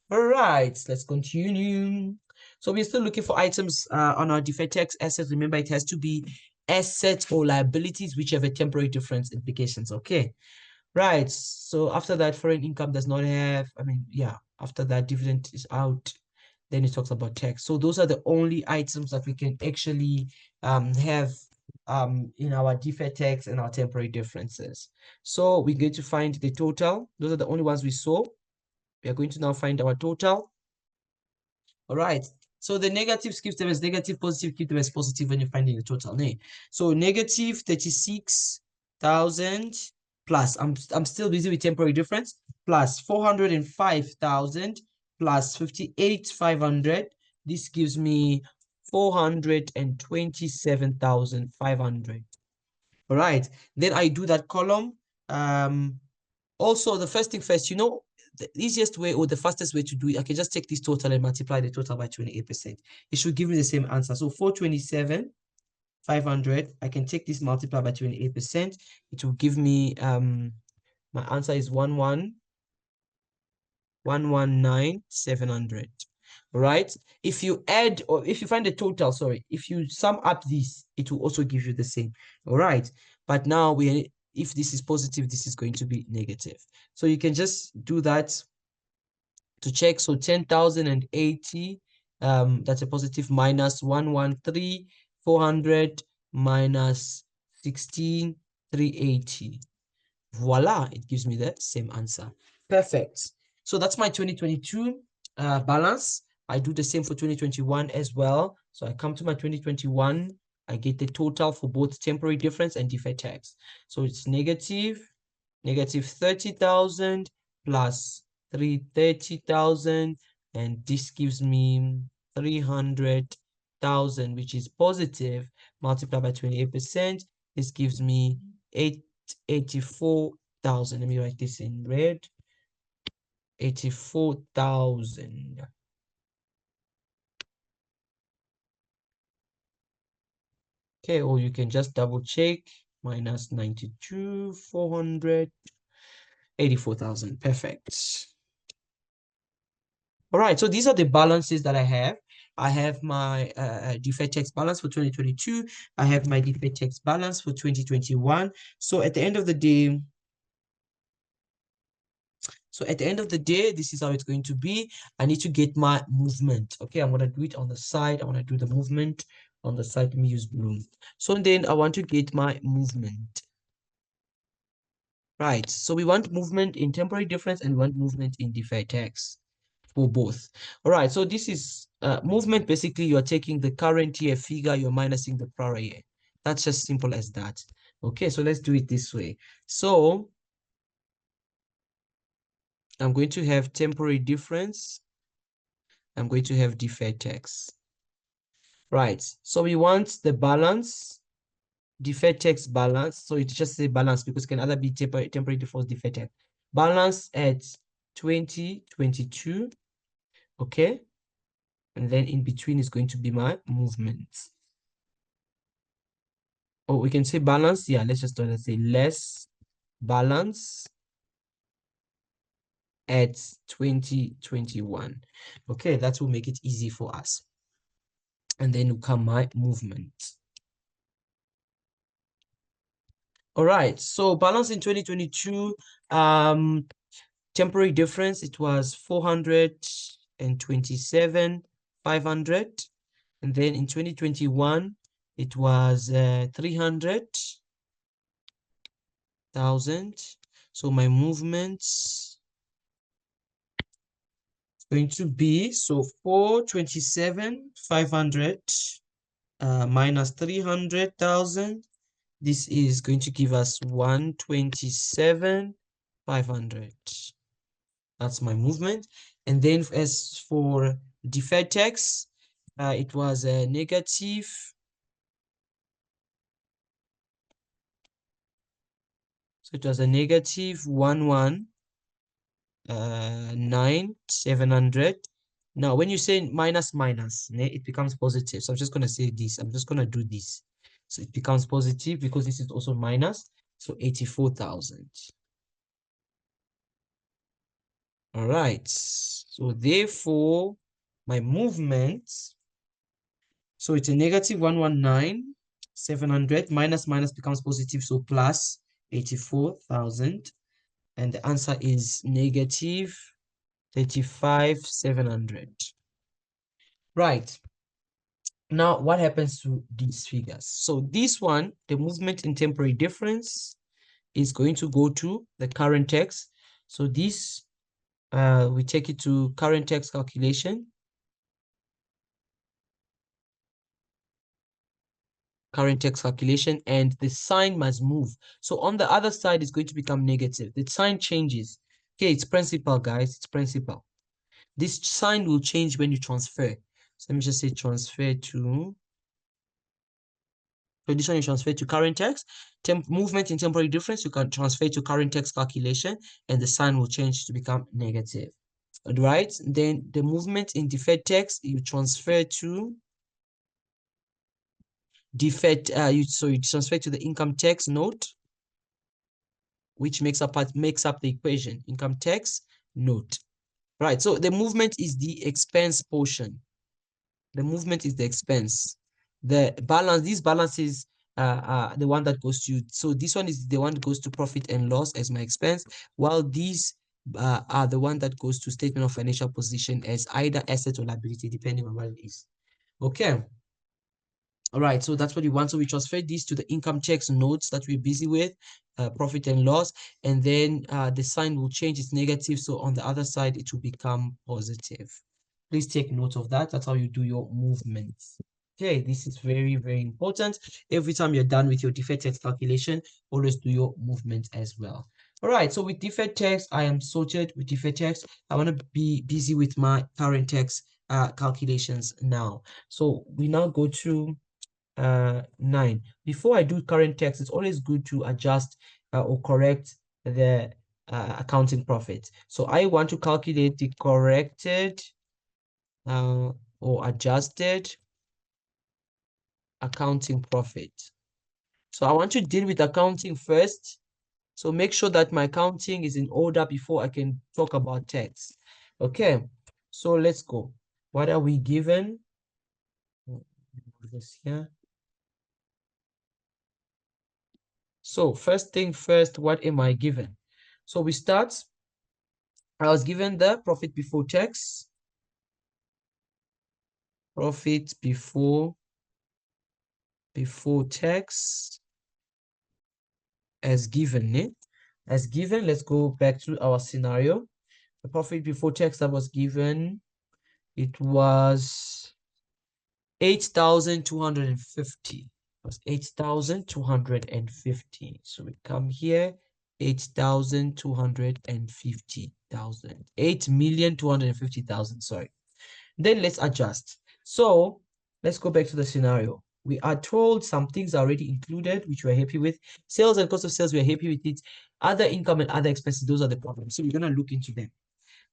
All right, let's continue. So we're still looking for items on our deferred tax asset. Remember, it has to be assets or liabilities which have a temporary difference implications. Okay, right. So after that, foreign income does not have, after that dividend is out, then it talks about tax. So those are the only items that we can actually have in our deferred tax and our temporary differences. So we're going to find the total. Those are the only ones we saw. We are going to now find our total. All right. So the negatives keep them as negative, positive keep them as positive when you're finding the total. So negative 36,000 plus, I'm still busy with temporary difference, plus 405,000 plus 58,500. This gives me 427,500. All right. Then I do that column. Also, the first thing first, the easiest way or the fastest way to do it, I can just take this total and multiply the total by 28%. It should give me the same answer. So 427,500. I can take this multiply by 28%. It will give me my answer is 119,700. Right? If you add, or if you find the total, sorry, if you sum up this, it will also give you the same. All right. But now if this is positive, this is going to be negative. So you can just do that to check. So 10,080, that's a positive, minus 113,400 minus 16,380. Voila, it gives me the same answer. Perfect. So that's my 2022 balance. I do the same for 2021 as well. So I come to my 2021, I get the total for both temporary difference and deferred tax. So it's negative 30,000 plus 330,000, and this gives me 300,000, which is positive, multiplied by 28%. This gives me 84,000. Let me write this in red. 84,000. Okay, or you can just double check. Minus 92,400. 84,000. Perfect. All right, so these are the balances that I have. I have my deferred tax balance for 2022. I have my deferred tax balance for 2021. So at the end of the day, this is how it's going to be. I need to get my movement. Okay, I'm going to do it on the side. I want to do the movement on the side. Let me use blue. So then I want to get my movement. Right, so we want movement in temporary difference and we want movement in deferred tax for both. All right, so this is movement. Basically, you're taking the current year figure, you're minusing the prior year. That's just simple as that. Okay, so let's do it this way. So I'm going to have temporary difference. I'm going to have deferred tax. Right, so we want the balance, deferred tax balance. So it just say balance because it can either be temporary difference, deferred tax. Balance at 2022, okay? And then in between is going to be my movement. Or we can say balance. Yeah, let's say less balance at 2021. Okay, that will make it easy for us. And then will come my movement. All right, so balance in 2022, temporary difference, it was 427,500. And then in 2021, it was 300,000. So my movements going to be, so 427,500 minus 300,000. This is going to give us 127,500. That's my movement. And then as for deferred tax, it was a negative. So it was a negative 119,700. Now, when you say minus, it becomes positive. So I'm just going to say this. I'm just going to do this. So it becomes positive because this is also minus. So 84,000. All right. So therefore, my movement, so it's a negative 119,700 minus becomes positive. So plus 84,000. And the answer is negative 35,700. Right. Now, what happens to these figures? So this one, the movement in temporary difference is going to go to the current tax. So this, we take it to current tax calculation. Current tax calculation, and the sign must move. So on the other side, it's going to become negative. The sign changes. Okay, it's principal, guys. It's principal. This sign will change when you transfer. So let me just say transfer to. So this one you transfer to current tax. Movement in temporary difference, you can transfer to current tax calculation, and the sign will change to become negative. Right? Then the movement in deferred tax, you transfer to deferred. You transfer to the income tax note, which makes up the equation. Income tax note. Right. So the movement is the expense portion. The movement is the expense. The balance, these balances the one that goes to, so this one is the one that goes to profit and loss as my expense, while these are the one that goes to statement of financial position as either asset or liability, depending on what it is. Okay. All right, so that's what we want. So we transfer these to the income tax notes that we're busy with, profit and loss, and then the sign will change. It's negative, so on the other side, it will become positive. Please take note of that. That's how you do your movements. Okay, this is very, very important. Every time you're done with your deferred tax calculation, always do your movement as well. All right, so with deferred tax, I am sorted with deferred tax. I want to be busy with my current tax calculations now. So we now go to 9. Before I do current tax, it's always good to adjust or correct the accounting profit. So I want to calculate the corrected or adjusted accounting profit. So I want to deal with accounting first. So make sure that my accounting is in order before I can talk about tax. Okay, so let's go. What are we given? this here. So first thing first, what am I given? So we start. I was given the profit before tax. Profit before tax as given. As given, let's go back to our scenario. The profit before tax that was given, it was 8,250. It was 8,250. So we come here, 8,250,000. 8,250,000, sorry. Then let's adjust. So let's go back to the scenario. We are told some things are already included, which we're happy with. Sales and cost of sales, we're happy with it. Other income and other expenses, those are the problems. So we're going to look into them.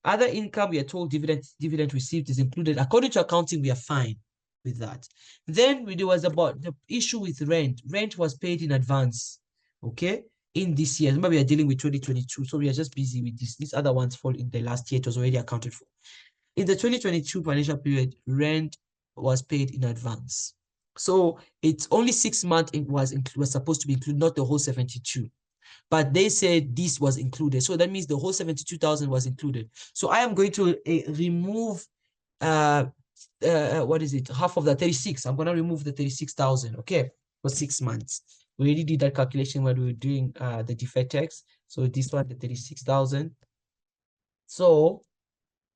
Other income, we are told dividend received is included. According to accounting, we are fine with that. Then there was about the issue with rent. Rent was paid in advance, okay, in this year. Remember, we are dealing with 2022, so we are just busy with this. These other ones fall in the last year. It was already accounted for. In the 2022 financial period, rent was paid in advance. So it's only 6 months it was supposed to be included, not the whole 72. But they said this was included. So that means the whole 72,000 was included. So I am going to remove, what is it? Half of the 36. I'm going to remove the 36,000, okay, for 6 months. We already did that calculation when we were doing the deferred tax. So this one, the 36,000. So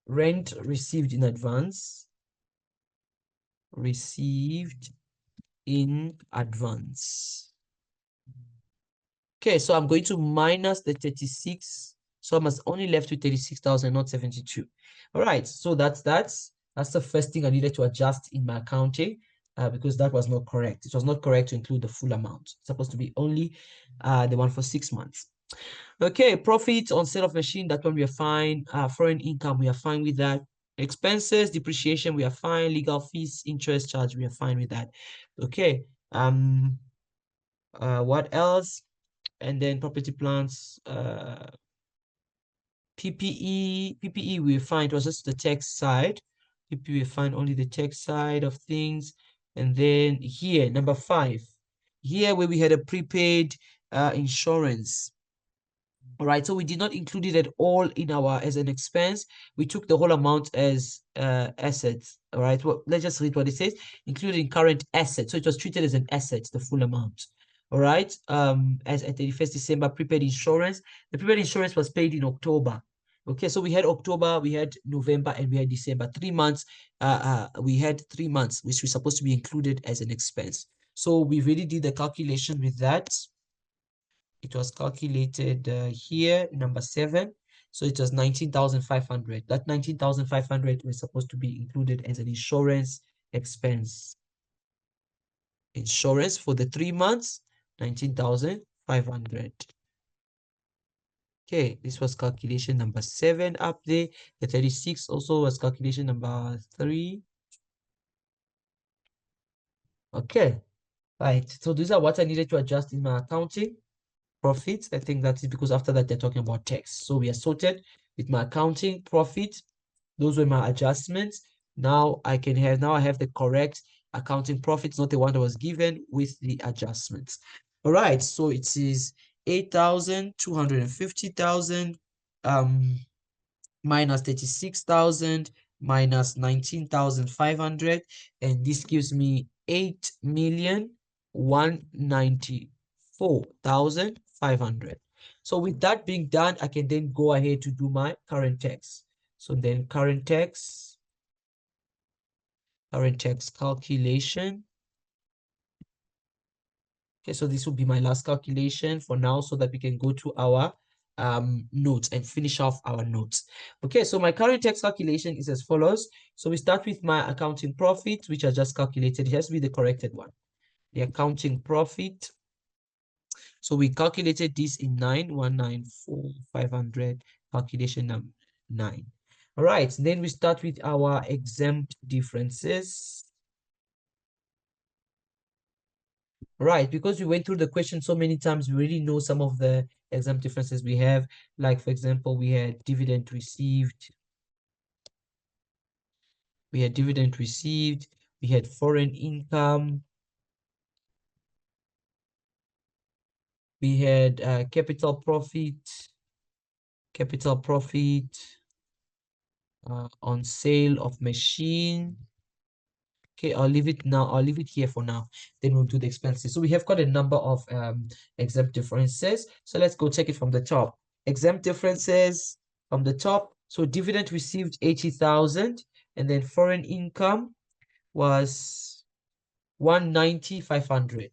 rent received in advance. Received in advance. Okay, so I'm going to minus the 36. So I'm only left with 36,000, not 72. All right, so that's the first thing I needed to adjust in my accounting because that was not correct. It was not correct to include the full amount. It's supposed to be only the one for 6 months. Okay, profit on sale of machine, that one we are fine. Foreign income, we are fine with that. Expenses, depreciation, we are fine. Legal fees, interest charge, we are fine with that. Okay, what else? And then property plants, PPE we find was just the text side. PPE we find only the text side of things. And then here, number 5, here where we had a prepaid insurance. All right, so we did not include it at all in our as an expense. We took the whole amount as assets. All right, well, let's just read what it says, including current assets. So it was treated as an asset, the full amount. All right, as at 31st December, prepaid insurance. The prepaid insurance was paid in October. Okay, so we had October, we had November, and we had December. 3 months. We had 3 months, which was supposed to be included as an expense. So we really did the calculation with that. It was calculated here, number 7. So it was 19,500. That 19,500 was supposed to be included as an insurance expense. Insurance for the 3 months, 19,500. Okay, this was calculation number 7 up there. The 36 also was calculation number 3. Okay, right. So these are what I needed to adjust in my accounting. Profits, I think that is because after that they're talking about tax. So we are sorted with my accounting profit. Those were my adjustments. Now I have the correct accounting profits, not the one that was given with the adjustments. All right, so it is 8,250,000 minus 36,000 minus 19,500, and this gives me 8,194,500. So with that being done, I can then go ahead to do my current tax. So then current tax calculation. Okay, so this will be my last calculation for now so that we can go to our notes and finish off our notes. Okay, so my current tax calculation is as follows. So we start with my accounting profit, which I just calculated. It has to be the corrected one. The accounting profit. So we calculated this in 9,194,500, calculation number 9. All right, then we start with our exempt differences. Right, because we went through the question so many times, we already know some of the exempt differences we have. Like, for example, we had dividend received. We had foreign income. We had capital profit on sale of machine. Okay, I'll leave it now. I'll leave it here for now. Then we'll do the expenses. So we have got a number of exempt differences. So let's go check it from the top. Exempt differences from the top. So dividend received 80,000, and then foreign income was 190,500.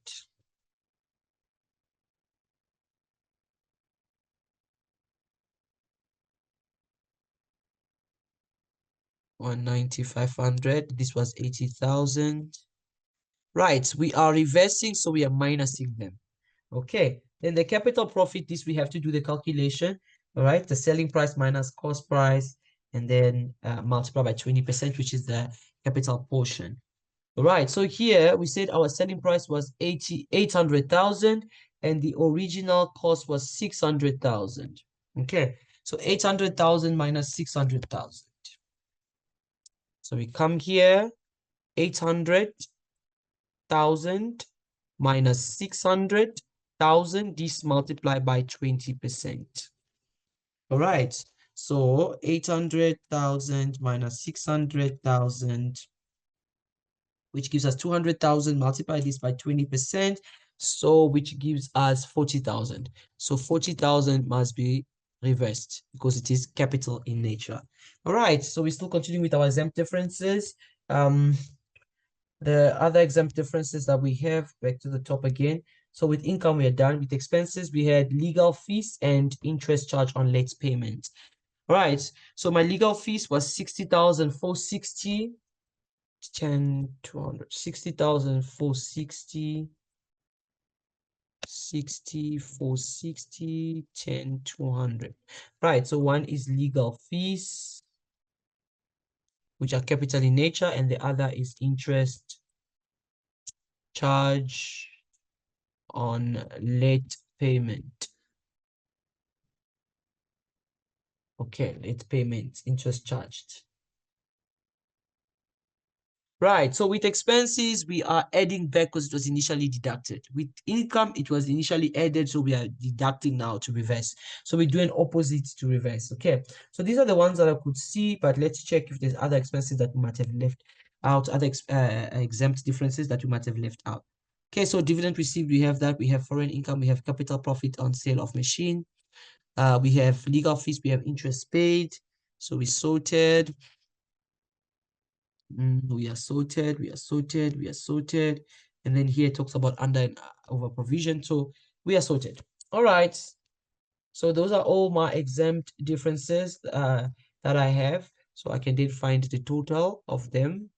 190,500. This was 80,000. Right, we are reversing, so we are minusing them. Okay, then the capital profit, this we have to do the calculation. All right, the selling price minus cost price, and then multiply by 20%, which is the capital portion. All right, so here we said our selling price was 800,000, and the original cost was 600,000. Okay, so 800,000 minus 600,000. So we come here, 800,000 minus 600,000, this multiplied by 20%. All right, so 800,000 minus 600,000, which gives us 200,000, multiply this by 20%, so which gives us 40,000. So 40,000 must be reversed because it is capital in nature. All right, so we still continue with our exempt differences. The other exempt differences that we have, back to the top again. So with income, we are done. With expenses, we had legal fees and interest charge on late payment. All right, so my legal fees was 60,460, 10, 200, 60,460, 60, 460, 10, 200. Right, so one is legal fees, which are capital in nature, and the other is interest charge on late payment. Okay, late payment, interest charged. Right, so with expenses, we are adding back because it was initially deducted. With income, it was initially added, so we are deducting now to reverse. So we do an opposite to reverse, okay? So these are the ones that I could see, but let's check if there's other expenses that we might have left out, other exempt differences that we might have left out. Okay, so dividend received, we have that. We have foreign income, we have capital profit on sale of machine. We have legal fees, we have interest paid. So we sorted. We are sorted, we are sorted, we are sorted. And then here it talks about under and over provision. So we are sorted. All right. So those are all my exempt differences that I have. So I can then find the total of them.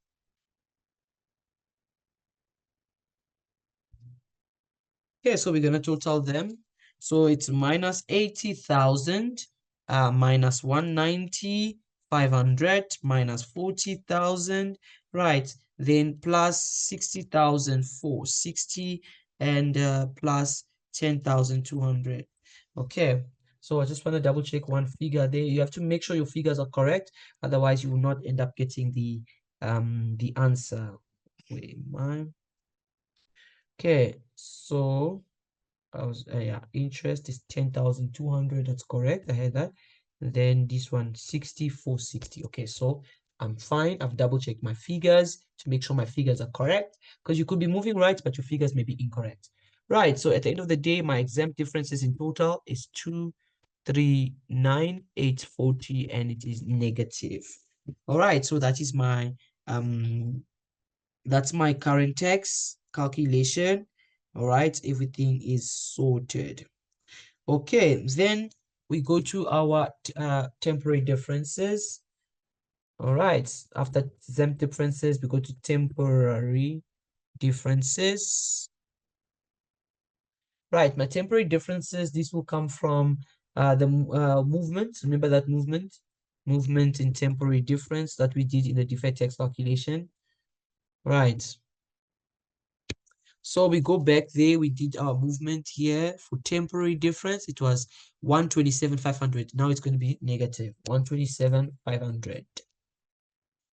Okay, so we're going to total them. So it's minus 80,000, minus 190,500, minus 40,000, right? Then plus 60,460, and plus 10,200. Okay, so I just want to double check one figure there. You have to make sure your figures are correct, otherwise you will not end up getting the answer. Wait, mine. Okay, so yeah, interest is 10,200. That's correct. I had that. And then this one 6460. Okay, so I'm fine. I've double checked my figures to make sure my figures are correct, because you could be moving right, but your figures may be incorrect. Right, so at the end of the day, my exempt differences in total is 239,840, and it is negative. All right, so that is my that's my current tax calculation. All right, everything is sorted. Okay, then we go to our temporary differences. All right, after exempt differences, we go to temporary differences. Right, my temporary differences, this will come from the movement. Remember that movement in temporary difference that we did in the deferred tax calculation. Right. So we go back there, we did our movement here for temporary difference. It was 127,500. Now it's going to be negative 127,500.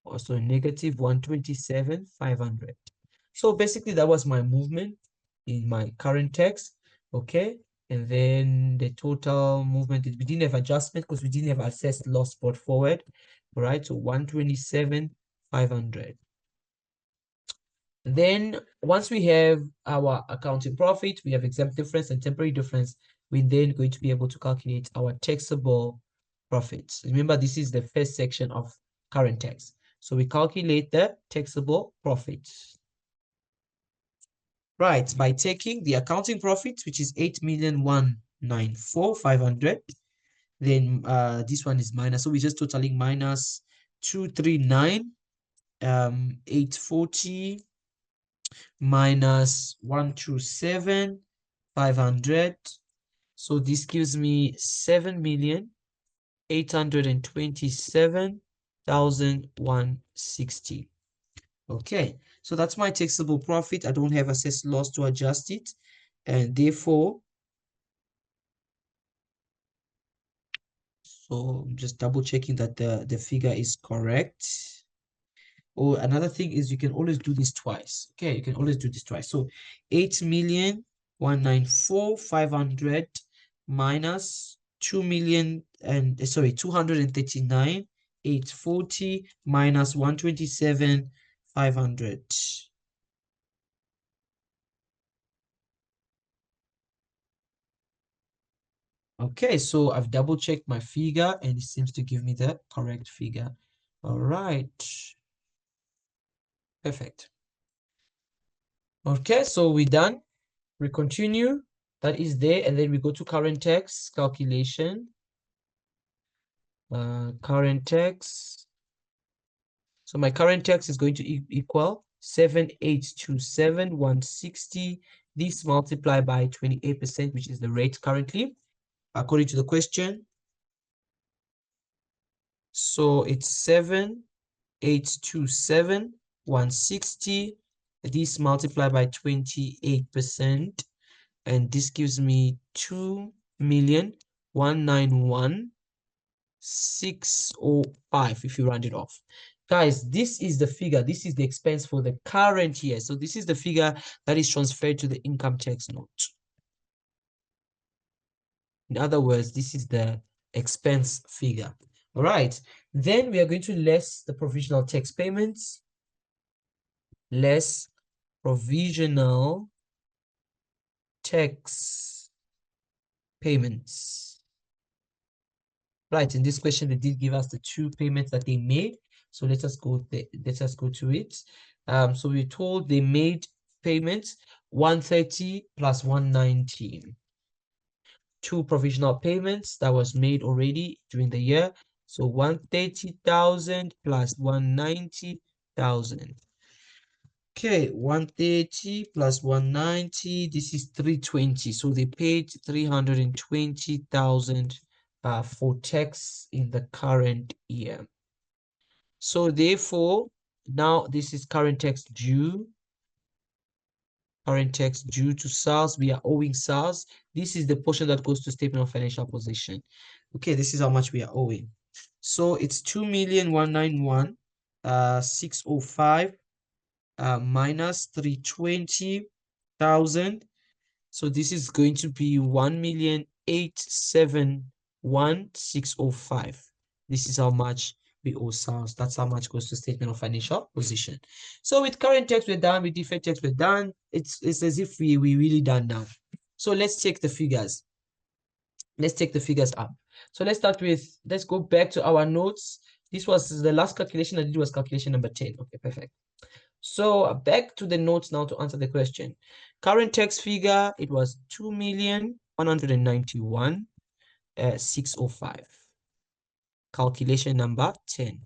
Also negative 127,500. So basically that was my movement in my current text. Okay. And then the total movement is, we didn't have adjustment because we didn't have assessed loss brought forward. All right. So 127,500. Then once we have our accounting profit, we have exempt difference and temporary difference, we're then going to be able to calculate our taxable profits. Remember, this is the first section of current tax. So we calculate the taxable profits. Right, by taking the accounting profit, which is 8,194,500, then this one is minus. So we're just totaling minus 239,840 minus 127,500. So this gives me 7,827,160. Okay, so that's my taxable profit. I don't have assessed loss to adjust it, and therefore, so I'm just double checking that the figure is correct. Or another thing is, you can always do this twice. Okay, you can always do this twice. So 8,194,500 minus 239,840 minus 127,500. Okay, so I've double checked my figure and it seems to give me the correct figure. All right. Perfect. Okay, so we're done. We continue. That is there, and then we go to current tax calculation. Current tax. So my current tax is going to equal 7,827,160. This multiplied by 28%, which is the rate currently, according to the question. So it's 7,827,160. This multiplied by 28%, and this gives me 2,191,605 if you round it off. Guys, this is the figure. This is the expense for the current year. So this is the figure that is transferred to the income tax note. In other words, this is the expense figure. All right. Then we are going to less the provisional tax payments. Less provisional tax payments. Right, in this question, they did give us the two payments that they made. So let us go to it. So we're told they made payments 130 plus 190. Two provisional payments that was made already during the year. So 130,000 plus 190,000. Okay, 130 plus 190, this is 320. So they paid 320,000 for tax in the current year. So therefore, now this is current tax due. Current tax due to SARS. We are owing SARS. This is the portion that goes to statement of financial position. Okay, this is how much we are owing. So it's 2,191,605 minus 320,000. So this is going to be 1,871,605. This is how much we owe SARS. That's how much goes to statement of financial position. So with current tax, we're done. With deferred tax, we're done. It's as if we really done now. So let's check the figures. Let's take the figures up. So let's go back to our notes. This was the last calculation I did, was calculation number 10. Okay, perfect. So back to the notes now to answer the question. Current tax figure, it was 2,191,605. Calculation number 10.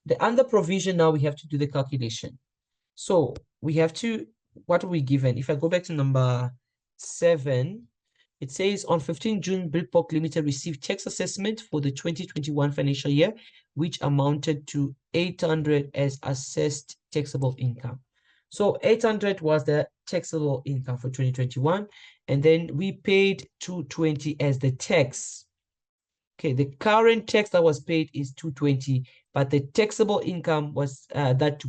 The under provision, now we have to do the calculation. So we have to, what are we given? If I go back to number 7, it says on 15 June, Bridport Limited received tax assessment for the 2021 financial year, which amounted to 800 as assessed taxable income. So 800 was the taxable income for 2021, and then we paid 220 as the tax. Okay, the current tax that was paid is 220. but the taxable income was that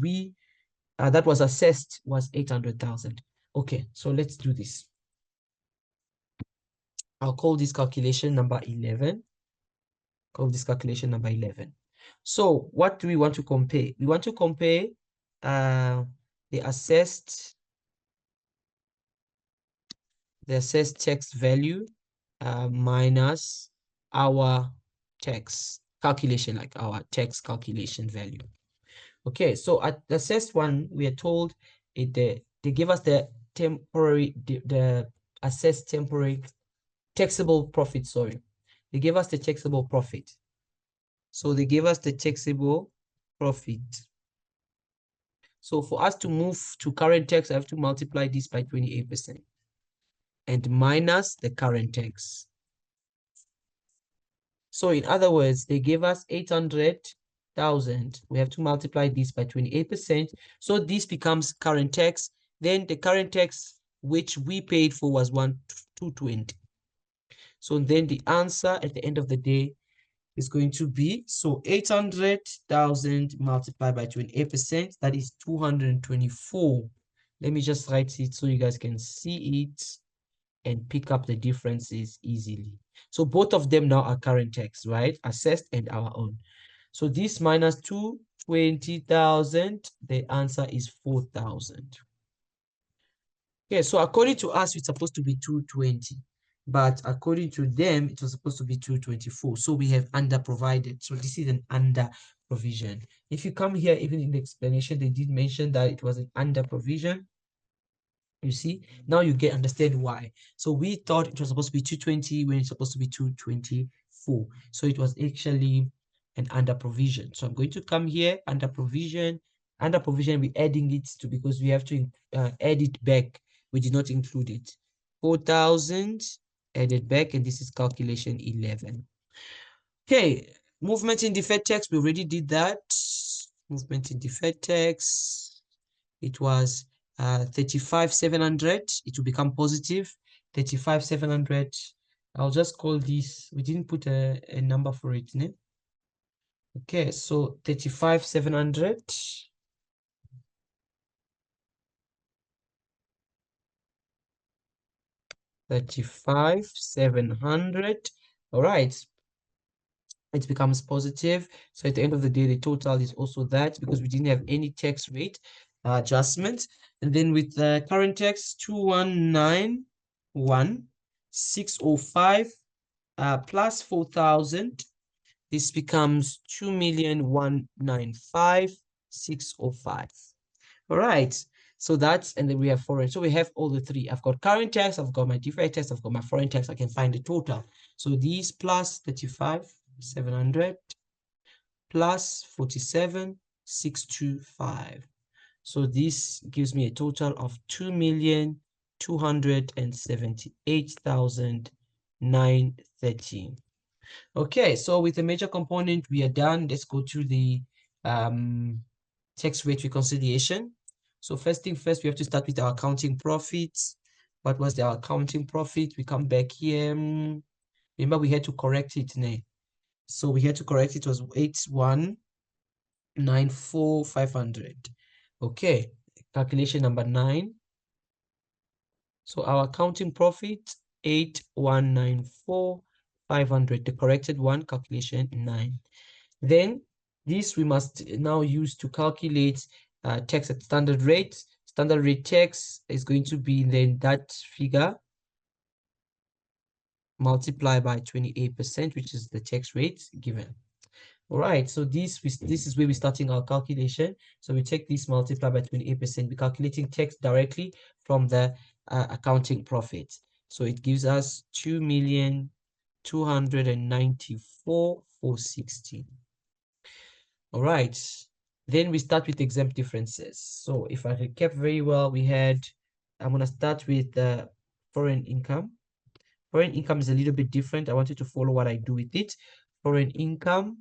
was assessed was 800,000. Okay, so let's do this. I'll call this calculation number 11. Call this calculation number 11. So what do we want to compare? We want to compare the assessed tax value minus our tax calculation, like our tax calculation value. Okay, so at the assessed one, we are told they give us the assessed temporary taxable profit, sorry. They gave us the taxable profit. So they gave us the taxable profit. So for us to move to current tax, I have to multiply this by 28% and minus the current tax. So in other words, they gave us 800,000. We have to multiply this by 28%. So this becomes current tax. Then the current tax which we paid for was 220. So then the answer at the end of the day is going to be, so 800,000 multiplied by 28%, that is 224. Let me just write it so you guys can see it and pick up the differences easily. So both of them now are current tax, right? Assessed and our own. So this minus 220,000, the answer is 4,000. Okay, so according to us, it's supposed to be 220. But according to them, it was supposed to be 224. So we have under provided. So this is an under provision. If you come here, even in the explanation, they did mention that it was an under provision. You see, now you understand why. So we thought it was supposed to be 220 when it's supposed to be 224. So it was actually an under provision. So I'm going to come here, under provision. Under provision, we're adding it to, because we have to add it back. We did not include it. 4,000 added back, and this is calculation 11. Okay, movement in deferred tax, we already did that. Movement in deferred tax, it was 35,700. It will become positive. 35,700. I'll just call this, we didn't put a number for it, né? Okay, so 35,700. 35,700. All right. It becomes positive. So at the end of the day, the total is also that, because we didn't have any tax rate adjustment. And then with the current tax, 2,191,605 plus 4,000, this becomes 2,195,605. All right. So that's, and then we have foreign. So we have all the three. I've got current tax, I've got my deferred tax, I've got my foreign tax. I can find the total. So these plus 35,700 plus 47,625. So this gives me a total of 2,278,913. Okay, so with the major component, we are done. Let's go to the tax rate reconciliation. So first thing first, we have to start with our accounting profits. What was the accounting profit? We come back here. Remember, we had to correct it, né? So we had to correct it. It was 8,194,500. Okay, calculation number 9. So our accounting profit, 8,194,500. The corrected one, calculation 9. Then this we must now use to calculate tax at standard rate. Standard rate tax is going to be then that figure multiplied by 28%, which is the tax rate given. All right, so this is where we're starting our calculation. So we take this multiplied by 28%. We're calculating tax directly from the accounting profit. So it gives us 2,294,460. All right, then we start with exempt differences. So if I recap very well, we had, I'm going to start with the foreign income. Foreign income is a little bit different. I want you to follow what I do with it. Foreign income.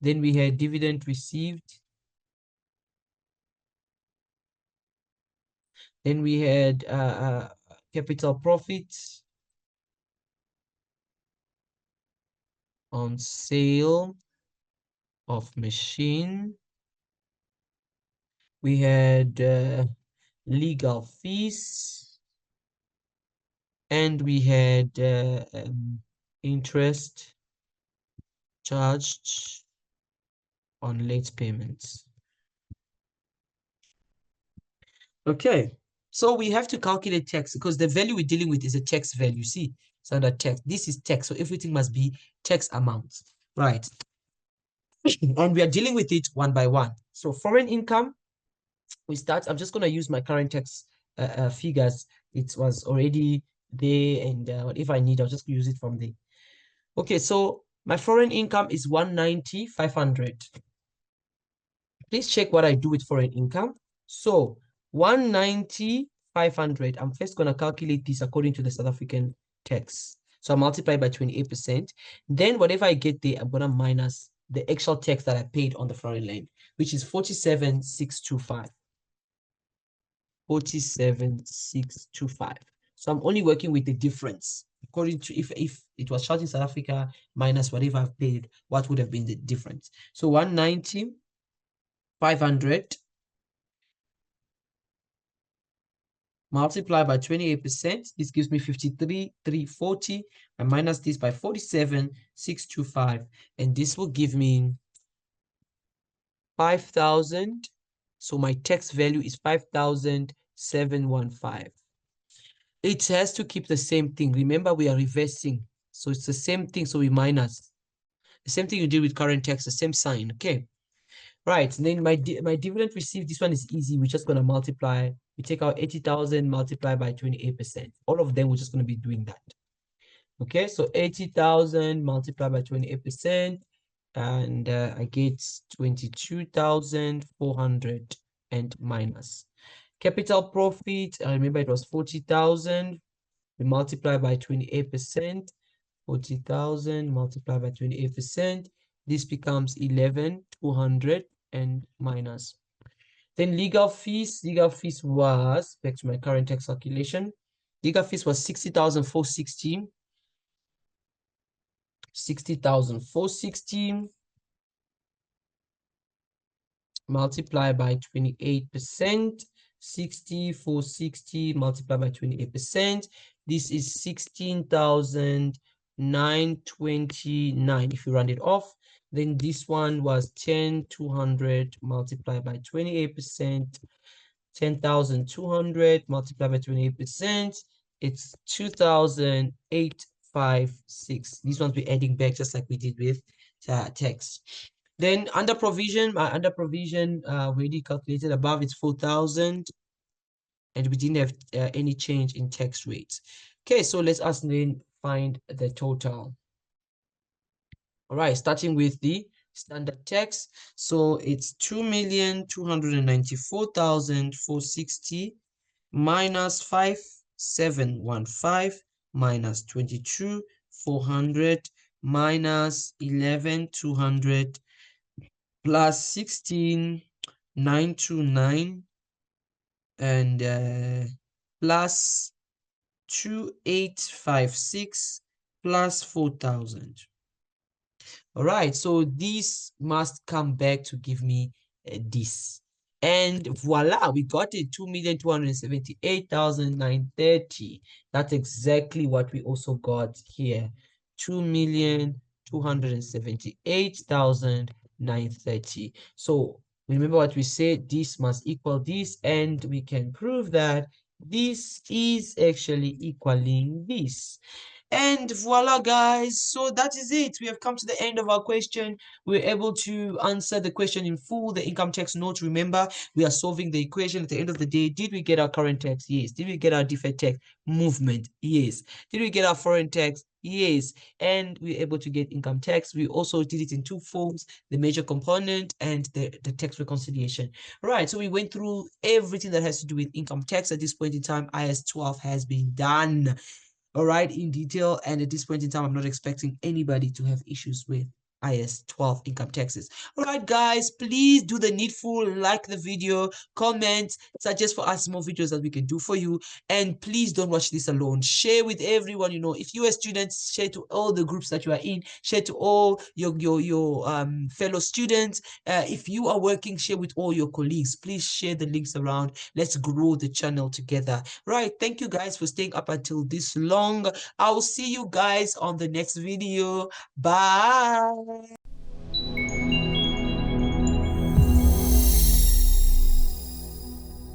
Then we had dividend received. Then we had capital profits on sale. of machine. We had legal fees, and we had interest charged on late payments. Okay, so we have to calculate tax because the value we're dealing with is a tax value. See, it's under tax. This is tax, so everything must be tax amounts, right? And we are dealing with it one by one. So foreign income, we start. I'm just going to use my current tax figures. It was already there, and if I need, I'll just use it from there. Okay, so my foreign income is 190,500. Please check what I do with foreign income. So 190,500. I'm first going to calculate this according to the South African tax. So I multiply by 28%. Then whatever I get there, I'm going to minus the actual tax that I paid on the foreign land, which is 47,625. 47,625. So I'm only working with the difference. According to if it was charged in South Africa minus whatever I've paid, what would have been the difference? So 190,500 multiply by 28%. This gives me 53,340. I minus this by 47,625. And this will give me 5,000. So my tax value is 5,715. It has to keep the same thing. Remember, we are reversing. So it's the same thing. So we minus. The same thing you do with current tax, the same sign. Okay. Right. And then my dividend received, this one is easy. We're just going to multiply. We take out 80,000 multiplied by 28%. All of them, we're just going to be doing that. Okay. So 80,000 multiplied by 28%. And I get 22,400 and minus. Capital profit, I remember it was 40,000. We multiply by 28%. 40,000 multiplied by 28%. This becomes 11,200 and minus. Then legal fees was, back to my current tax calculation, legal fees was 60,416. 60,416 multiplied by 28%. 60,460 multiplied by 28%. This is 16,929 if you round it off. Then this one was 10,200 multiplied by 28%. 10,200 multiplied by 28%. It's 2,856. These ones we're adding back just like we did with tax. Then under provision, we already calculated above, it's 4,000. And we didn't have any change in tax rates. Okay, so let's us then find the total. All right, starting with the standard tax. So it's 2,294,460 minus 5,715 minus 22,400 minus 11,200 plus 16,929 and plus 2,856 plus 4,000. All right, so this must come back to give me this. And voila, we got it, 2,278,930. That's exactly what we also got here. 2,278,930. So remember what we said, this must equal this, and we can prove that this is actually equaling this. And voila, guys. So that is it. We have come to the end of our question. We're able to answer the question in full. The income tax note, remember, we are solving the equation at the end of the day. Did we get our current tax? Yes. Did we get our deferred tax movement? Yes. Did we get our foreign tax? Yes. And we were able to get income tax. We also did it in two forms, the major component and the tax reconciliation. Right. So we went through everything that has to do with income tax. At this point in time, IS 12 has been done. All right, in detail. And at this point in time, I'm not expecting anybody to have issues with IS 12 income taxes. All right, guys, please do the needful, like the video, comment, suggest for us more videos that we can do for you. And please don't watch this alone. Share with everyone. If you are students, share to all the groups that you are in, share to all your fellow students. If you are working, share with all your colleagues. Please share the links around. Let's grow the channel together. Right, thank you guys for staying up until this long. I'll see you guys on the next video. Bye.